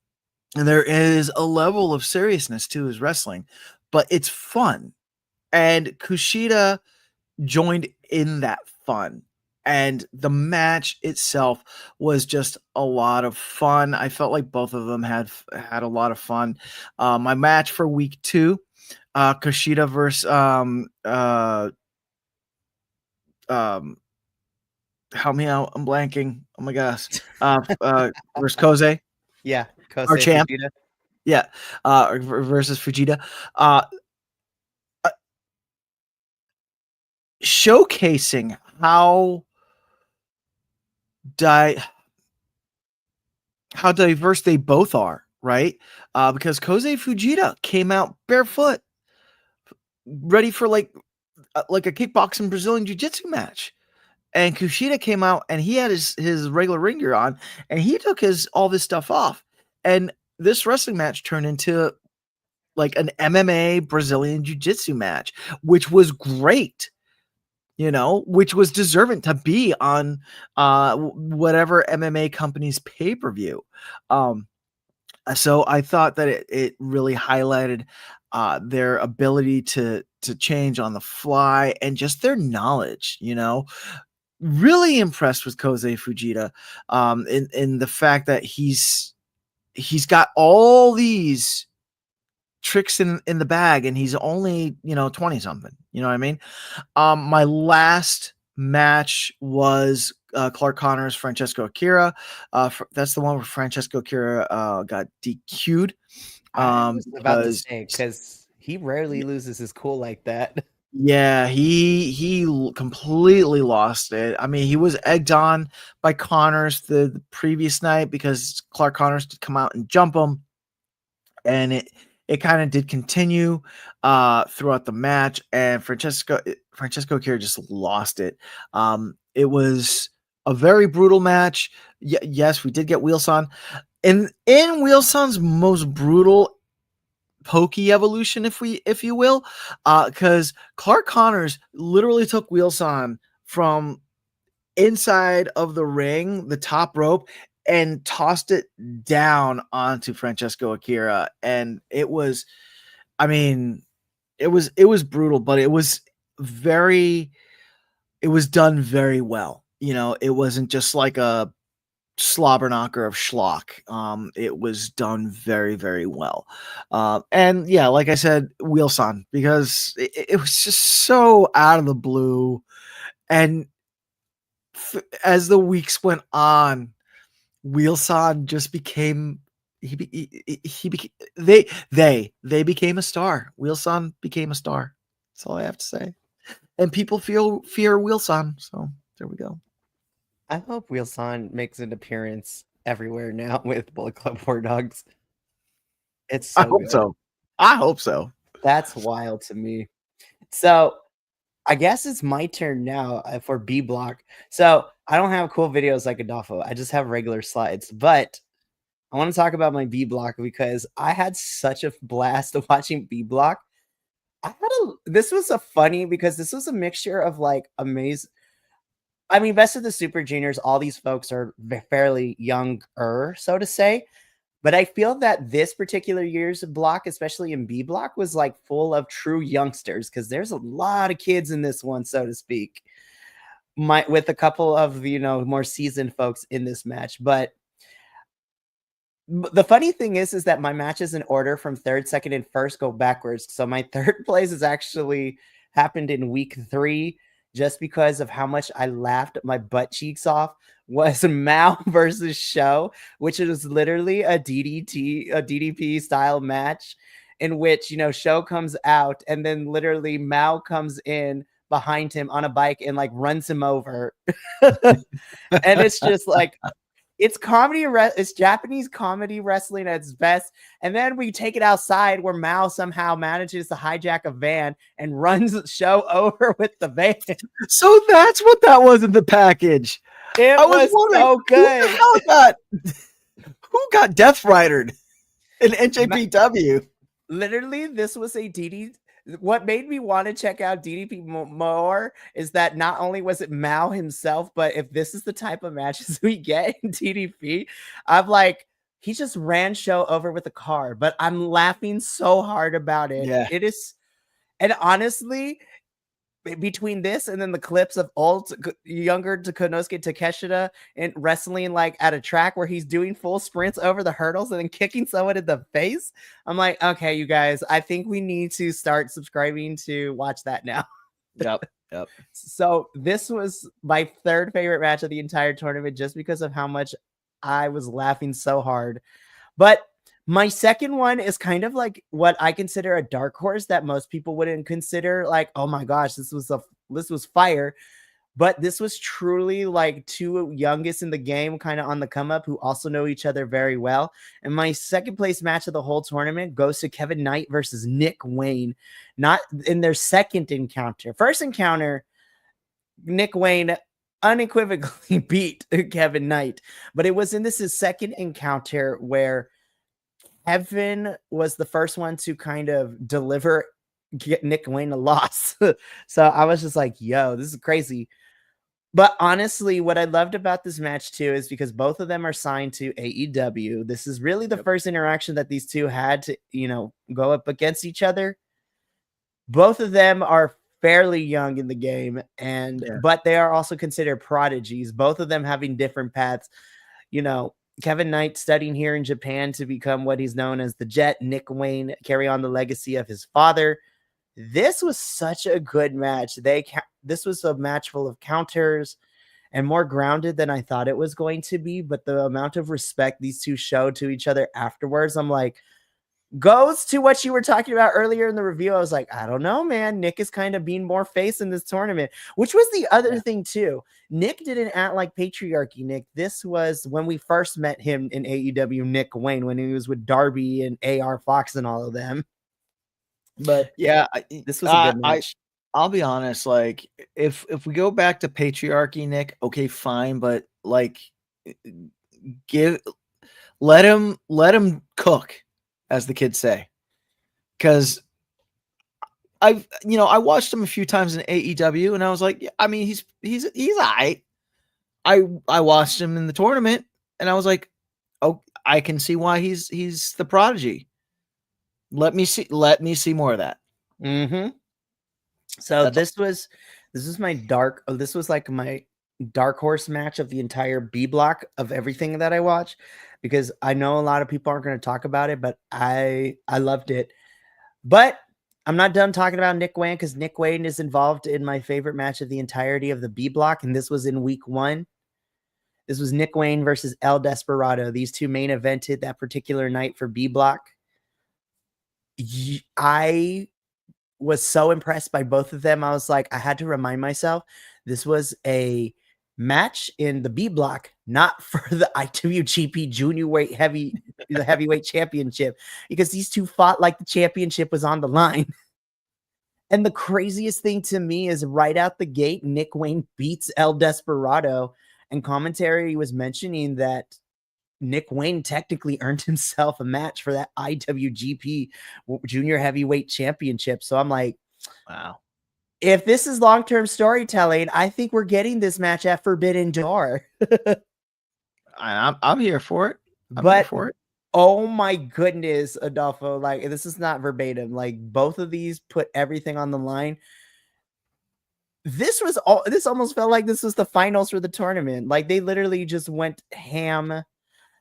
and there is a level of seriousness to his wrestling, but it's fun. And Kushida joined in that fun. And the match itself was just a lot of fun. I felt like both of them had a lot of fun. My match for week 2, Kushida versus help me out. I'm blanking. Oh my gosh. Versus Kosei. Yeah, Kosei our champ. Fujita. Yeah. Versus Fujita. Showcasing how diverse they both are, right? Because Kosei Fujita came out barefoot, ready for like a kickboxing Brazilian jiu-jitsu match. And Kushida came out and he had his regular ring gear on and he took all this stuff off. And this wrestling match turned into like an MMA Brazilian jiu-jitsu match, which was great. Which was deserving to be on whatever MMA company's pay-per-view. So I thought that it really highlighted their ability to change on the fly and just their knowledge, Really impressed with Kosei Fujita in the fact that he's got all these tricks in the bag and he's only 20 something, you know what I mean? My last match was Clark Connors Francesco Akira. That's the one where Francesco Akira got DQ'd. I was about to say because he rarely loses his cool like that. Yeah, he completely lost it. I mean, he was egged on by Connors the previous night because Clark Connors did come out and jump him, and it kind of did continue throughout the match, and Francesco Akira just lost it. It was a very brutal match. Yes, we did get Wheelson. In Wheelson's most brutal pokey evolution, if you will, because Clark Connors literally took Wheelson from inside of the ring, the top rope, and tossed it down onto Francesco Akira. And it was, I mean, it was brutal, but it was done very well. It wasn't just like a slobber knocker of schlock. It was done very, very well. And yeah, like I said, Wheelson, because it was just so out of the blue. And as the weeks went on, Wheelson just became they became a star. Wheelson became a star. That's all I have to say. And people fear Wheelson. So there we go. I hope Wheelson makes an appearance everywhere now with Bullet Club War Dogs. It's so I hope good. so. I hope so. That's wild to me. So I guess it's my turn now for B block. So I don't have cool videos like Adolfo. I just have regular slides. But I want to talk about my B block because I had such a blast watching B block. This was a funny because this was a mixture of like amazing. I mean, Best of the Super Juniors, all these folks are fairly younger, so to say. But I feel that this particular year's block, especially in B block, was like full of true youngsters because there's a lot of kids in this one, so to speak. With a couple of more seasoned folks in this match. But the funny thing is that my matches in order from third, second, and first go backwards. So my third place has actually happened in week 3. Just because of how much I laughed my butt cheeks off, was Mao versus Show, which is literally a DDP style match in which, Show comes out and then literally Mao comes in behind him on a bike and like runs him over. And it's just like, it's comedy. It's Japanese comedy wrestling at its best. And then we take it outside where Mao somehow manages to hijack a van and runs Show over with the van. So that's what that was in the package. I was so good. Who got Death Ridered in NJPW? Literally, this was a DD. What made me want to check out DDP more is that not only was it Mao himself, but if this is the type of matches we get in DDP, I'm like, he just ran Show over with a car, but I'm laughing so hard about it. Yeah. It is, and honestly, between this and then the clips of younger Konosuke Takeshita and wrestling like at a track where he's doing full sprints over the hurdles and then kicking someone in the face, I'm like, okay, you guys, I think we need to start subscribing to watch that now. Yep. So this was my third favorite match of the entire tournament just because of how much I was laughing so hard. But my second one is kind of like what I consider a dark horse that most people wouldn't consider like, oh my gosh, this was fire. But this was truly like two youngest in the game, kind of on the come up, who also know each other very well. And my second place match of the whole tournament goes to Kevin Knight versus Nick Wayne, not in their second encounter. First encounter, Nick Wayne unequivocally beat Kevin Knight, but it was in his second encounter where Evan was the first one to kind of get Nick Wayne a loss. So I was just like, yo, this is crazy. But honestly, what I loved about this match too is because both of them are signed to AEW. This is really the first interaction that these two had to, go up against each other. Both of them are fairly young in the game, but they are also considered prodigies, both of them having different paths. Kevin Knight studying here in Japan to become what he's known as the Jet. Nick Wayne carry on the legacy of his father. This was such a good match. This was a match full of counters and more grounded than I thought it was going to be. But the amount of respect these two showed to each other afterwards, I'm like, goes to what you were talking about earlier in the review. I was like, I don't know, man. Nick is kind of being more face in this tournament, which was the other thing too. Nick didn't act like patriarchy, Nick. This was when we first met him in AEW, Nick Wayne, when he was with Darby and AR Fox and all of them. But yeah, this was a good match. I'll be honest, like if we go back to patriarchy, Nick, okay, fine, but like give let him cook, as the kids say. Because I watched him a few times in AEW, and I was like, I mean, he's all right. I watched him in the tournament, and I was like, oh, I can see why he's the prodigy. Let me see more of that. Mm-hmm. So That's this was my this was like my dark horse match of the entire B block of everything that I watch, because I know a lot of people aren't going to talk about it, but I loved it. But I'm not done talking about Nick Wayne, because Nick Wayne is involved in my favorite match of the entirety of the B block, and this was in week 1. This was Nick Wayne versus El Desperado. These two main evented that particular night for B block. I was so impressed by both of them. I was like, I had to remind myself this was a match in the B block, not for the IWGP junior weight the heavyweight championship, because these two fought like the championship was on the line. And the craziest thing to me is right out the gate, Nick Wayne beats El Desperado, and commentary was mentioning that Nick Wayne technically earned himself a match for that IWGP Junior Heavyweight Championship. So I'm like, wow. If this is long-term storytelling, I think we're getting this match at Forbidden Door. I'm here for it. But oh my goodness, Adolfo, like this is not verbatim. Like both of these put everything on the line. This almost felt like this was the finals for the tournament. Like they literally just went ham.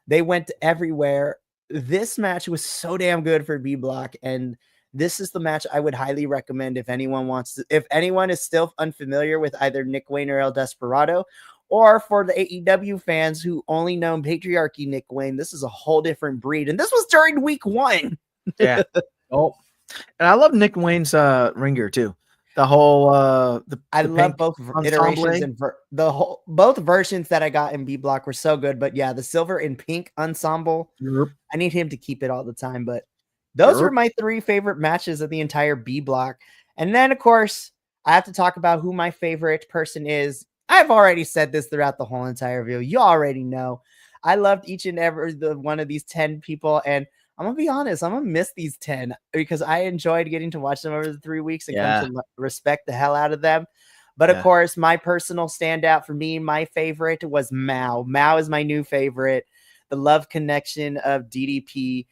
They went everywhere. This match was so damn good for B Block, and this is the match I would highly recommend if anyone wants to. If anyone is still unfamiliar with either Nick Wayne or El Desperado, or for the AEW fans who only know Patriarchy Nick Wayne, this is a whole different breed. And this was during week 1. Yeah. Oh, and I love Nick Wayne's ringer too. The whole I love both iterations and both versions that I got in B Block were so good. But yeah, the silver and pink ensemble, I need him to keep it all the time. But those were my 3 favorite matches of the entire B Block. And then, of course, I have to talk about who my favorite person is. I've already said this throughout the whole entire review. You already know. I loved each and every one of these 10 people, and I'm gonna be honest, I'm gonna miss these 10 because I enjoyed getting to watch them over the 3 weeks and come to respect the hell out of them. But of course, my personal standout for me, my favorite was Mao. Mao is my new favorite. The love connection of DDP.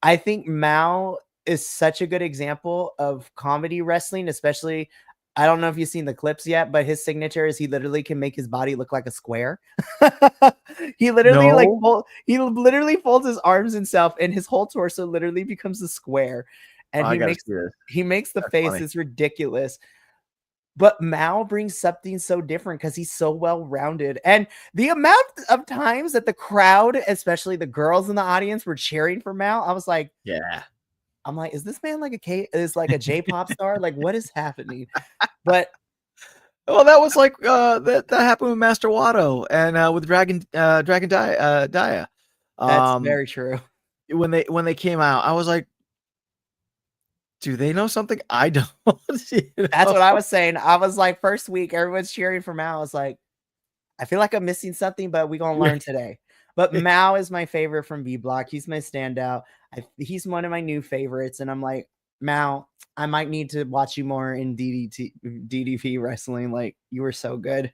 I think Mao is such a good example of comedy wrestling, especially. I don't know if you've seen the clips yet, but his signature is he literally can make his body look like a square. He literally he literally folds his arms himself, and his whole torso literally becomes a square. And he makes the face. Funny. It's ridiculous. But Mao brings something so different because he's so well-rounded. And the amount of times that the crowd, especially the girls in the audience, were cheering for Mao, I was like, yeah. I'm like, is this man like a J-pop star? Like, what is happening? But well, that was like that happened with Master Watto and with Dragon Dia. That's very true. When they came out, I was like, do they know something I don't? That's what I was saying. I was like, first week, everyone's cheering for Mao. I was like, I feel like I'm missing something, but we're gonna learn today. But Mao is my favorite from B Block. He's my standout. He's one of my new favorites, and I'm like, Mao, I might need to watch you more in DDP wrestling. Like, you were so good.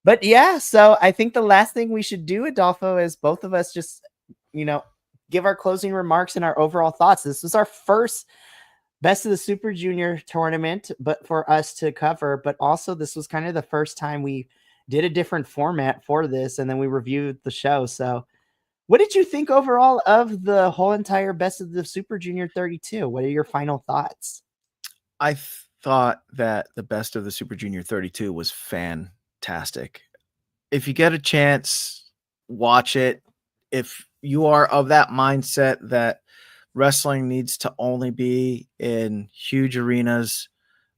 But yeah, so I think the last thing we should do, Adolfo, is both of us just, give our closing remarks and our overall thoughts. This was our first Best of the Super Junior tournament, but for us to cover. But also, this was kind of the first time we did a different format for this, and then we reviewed the show. So what did you think overall of the whole entire Best of the Super Junior 32? What are your final thoughts? I thought that the Best of the Super Junior 32 was fantastic. If you get a chance, watch it. If you are of that mindset that wrestling needs to only be in huge arenas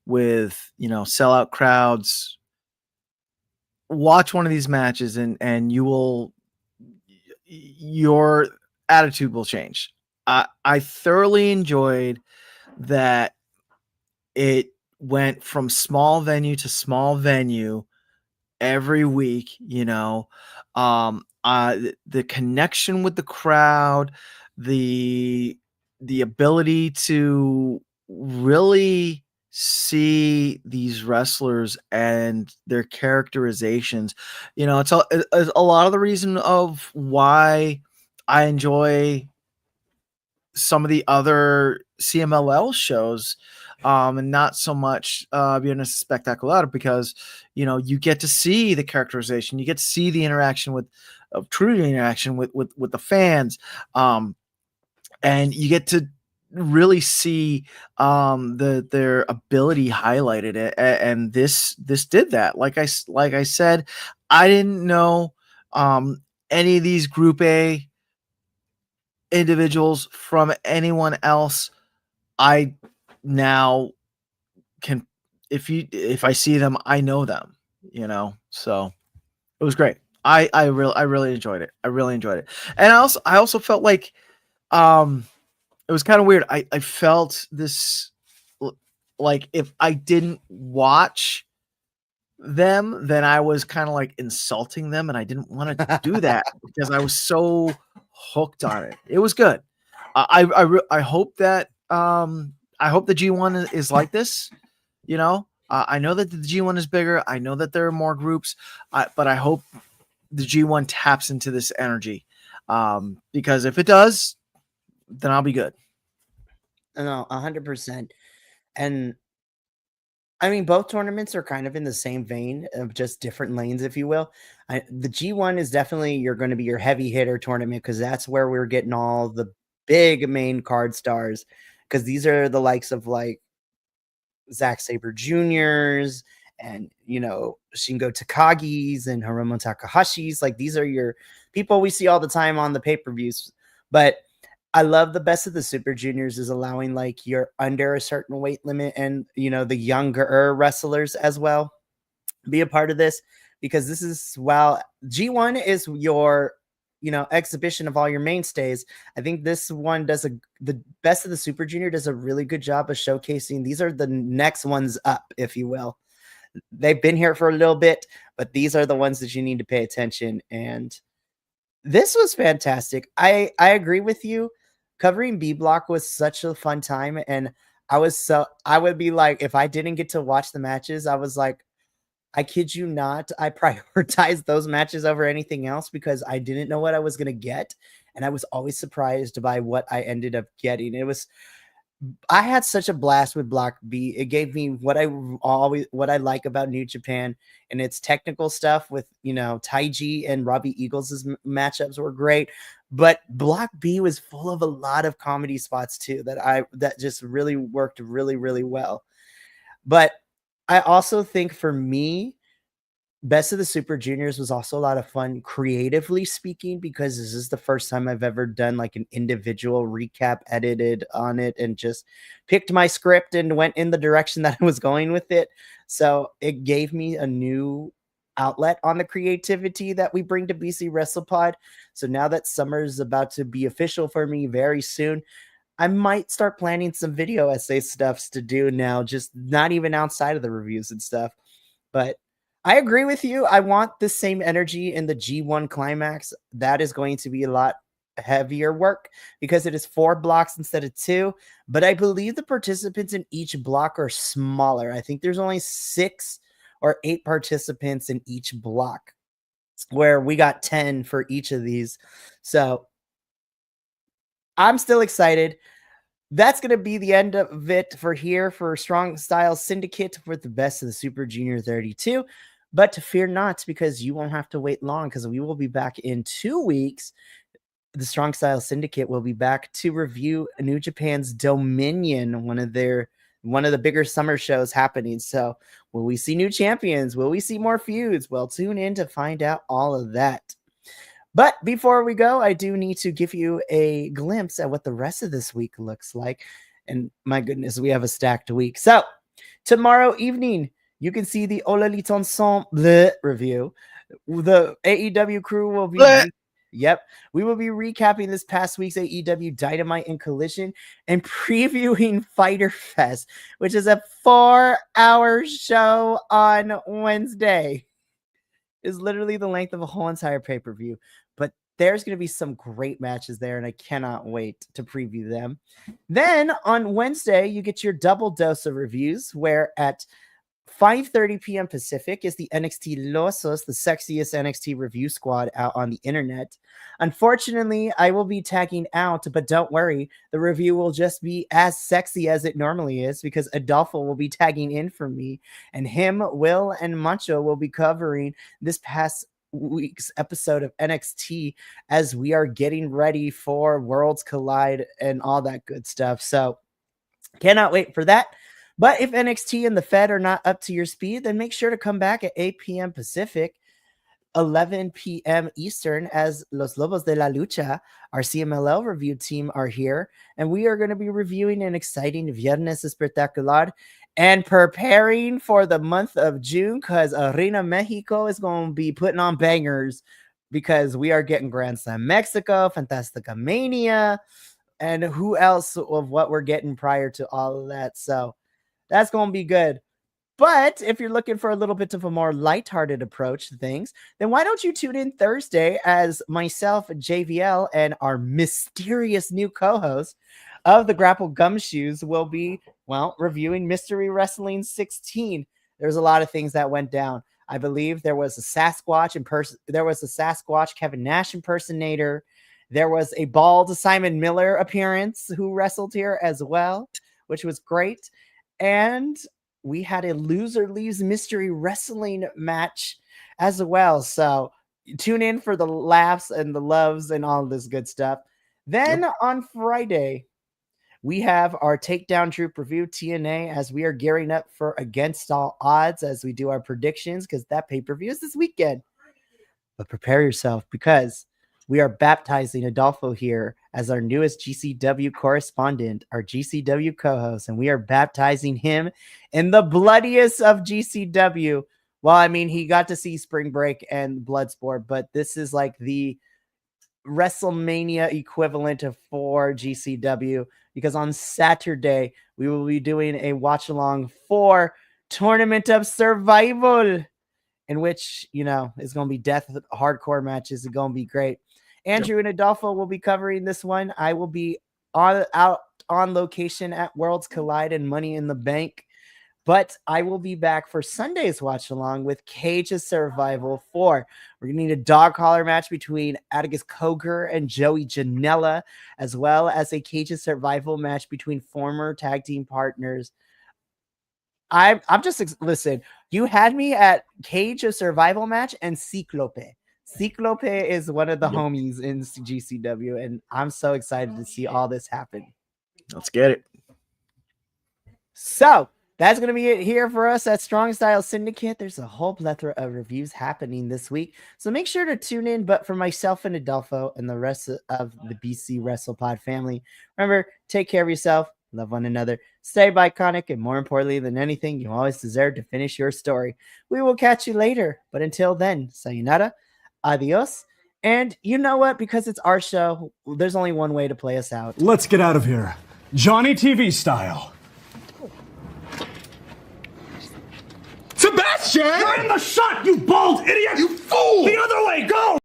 with, sellout crowds, watch one of these matches and your attitude will change. I thoroughly enjoyed that it went from small venue to small venue every week, the connection with the crowd, the ability to really see these wrestlers and their characterizations, it's a lot of the reason of why I enjoy some of the other CMLL shows, and not so much being a spectacular, because you get to see the characterization, you get to see the interaction with true interaction with the fans, and you get to really see their ability highlighted, and this did that. Like I said, I didn't know any of these Group A individuals from anyone else. I now can, if I see them, I know them, so it was great. I really enjoyed it. I really enjoyed it. And I also felt like it was kind of weird. I felt this, like, if I didn't watch them, then I was kind of like insulting them, and I didn't want to do that because I was so hooked on it. It was good. I hope that I hope the G1 is like this. I know that the G1 is bigger. I know that there are more groups, but I hope the G1 taps into this energy, because if it does, then I'll be good. No, 100%. And I mean, both tournaments are kind of in the same vein of just different lanes, if you will. The G1 is definitely you're going to be your heavy hitter tournament, because that's where we're getting all the big main card stars, because these are the likes of like Zack Sabre Juniors and Shingo Takagi's and Hiromu Takahashi's. Like, these are your people we see all the time on the pay-per-views. But I love the Best of the Super Juniors is allowing, like, you're under a certain weight limit and the younger wrestlers as well be a part of this, because this is, while G1 is your exhibition of all your mainstays, I think this one does the Best of the Super Junior does a really good job of showcasing these are the next ones up, if you will. They've been here for a little bit, but these are the ones that you need to pay attention. And this was fantastic. I agree with you. Covering B Block was such a fun time, and I would be like, if I didn't get to watch the matches, I was like, I kid you not, I prioritized those matches over anything else because I didn't know what I was going to get. And I was always surprised by what I ended up getting. I had such a blast with Block B. It gave me what I like about New Japan, and its technical stuff with, Taiji and Robbie Eagles' matchups were great. But Block B was full of a lot of comedy spots too that just really worked really, really well. But I also think for me, Best of the Super Juniors was also a lot of fun, creatively speaking, because this is the first time I've ever done like an individual recap, edited on it, and just picked my script and went in the direction that I was going with it. So it gave me a new outlet on the creativity that we bring to BC WrestlePod. So now that summer is about to be official for me very soon, I might start planning some video essay stuffs to do now, just not even outside of the reviews and stuff. But I agree with you. I want the same energy in the G1 climax. That is going to be a lot heavier work because it is 4 blocks instead of 2. But I believe the participants in each block are smaller. I think there's only 6 or 8 participants in each block, where we got 10 for each of these. So I'm still excited. That's going to be the end of it for Strong Style Syndicate for the Best of the Super Junior 32. But fear not, because you won't have to wait long, because we will be back in 2 weeks. The Strong Style Syndicate will be back to review New Japan's Dominion, one of the bigger summer shows happening. So will we see new champions? Will we see more feuds? Well, tune in to find out all of that. But before we go, I do need to give you a glimpse at what the rest of this week looks like. And my goodness, we have a stacked week. So tomorrow evening, you can see the Ola Liton Ensemble review. The AEW crew will be Yep. We will be recapping this past week's AEW Dynamite and Collision and previewing Fyter Fest, which is a 4-hour show on Wednesday. Is literally the length of a whole entire pay-per-view. But there's going to be some great matches there, and I cannot wait to preview them. Then on Wednesday, you get your double dose of reviews, where at 5:30 p.m. Pacific is the NXT Losos, the sexiest NXT review squad out on the internet. Unfortunately, I will be tagging out, but don't worry, the review will just be as sexy as it normally is because Adolfo will be tagging in for me, and him, Will, and Mancho will be covering this past week's episode of NXT as we are getting ready for Worlds Collide and all that good stuff. So cannot wait for that. But if NXT and the Fed are not up to your speed, then make sure to come back at 8 p.m. Pacific, 11 p.m. Eastern, as Los Lobos de la Lucha, our CMLL review team, are here. And we are going to be reviewing an exciting Viernes Espectacular and preparing for the month of June because Arena Mexico is going to be putting on bangers because we are getting Grand Slam Mexico, Fantastica Mania, and who else of what we're getting prior to all of that. So that's going to be good. But if you're looking for a little bit of a more lighthearted approach to things, then why don't you tune in Thursday as myself, JVL, and our mysterious new co-host of the Grapple Gumshoes will be, well, reviewing Mystery Wrestling 16. There's a lot of things that went down. I believe there was a Sasquatch Kevin Nash impersonator. There was a bald Simon Miller appearance who wrestled here as well, which was great. And we had a loser leaves mystery wrestling match as well. So tune in for the laughs and the loves and all this good stuff. Then on Friday, we have our Takedown Troop review TNA as we are gearing up for Against All Odds as we do our predictions because that pay-per-view is this weekend. But prepare yourself because we are baptizing Adolfo here as our newest GCW correspondent, our GCW co-host, and we are baptizing him in the bloodiest of GCW. Well, I mean, he got to see Spring Break and Bloodsport, but this is like the WrestleMania equivalent of for GCW because on Saturday, we will be doing a watch-along for Tournament of Survival, in which, you know, it's going to be death hardcore matches. It's going to be great. Andrew and Adolfo will be covering this one. I will be out on location at Worlds Collide and Money in the Bank. But I will be back for Sunday's watch along with Cage of Survival 4. We're going to need a dog collar match between Atticus Cogar and Joey Janela, as well as a Cage of Survival match between former tag team partners. I'm just, listen, you had me at Cage of Survival match and Ciclope. Ciclope is one of the homies in GCW, and I'm so excited to see all this happen. Let's get it. So that's going to be it here for us at Strong Style Syndicate. There's a whole plethora of reviews happening this week, so make sure to tune in. But for myself and Adolfo and the rest of the BC WrestlePod family, remember, take care of yourself, love one another, stay Bi-Conic, and more importantly than anything, you always deserve to finish your story. We will catch you later, but until then, sayonara, adios, and you know what? Because it's our show, there's only one way to play us out. Let's get out of here. Johnny TV style. Sebastian! You're in the shot, you bald idiot! You fool! The other way, go!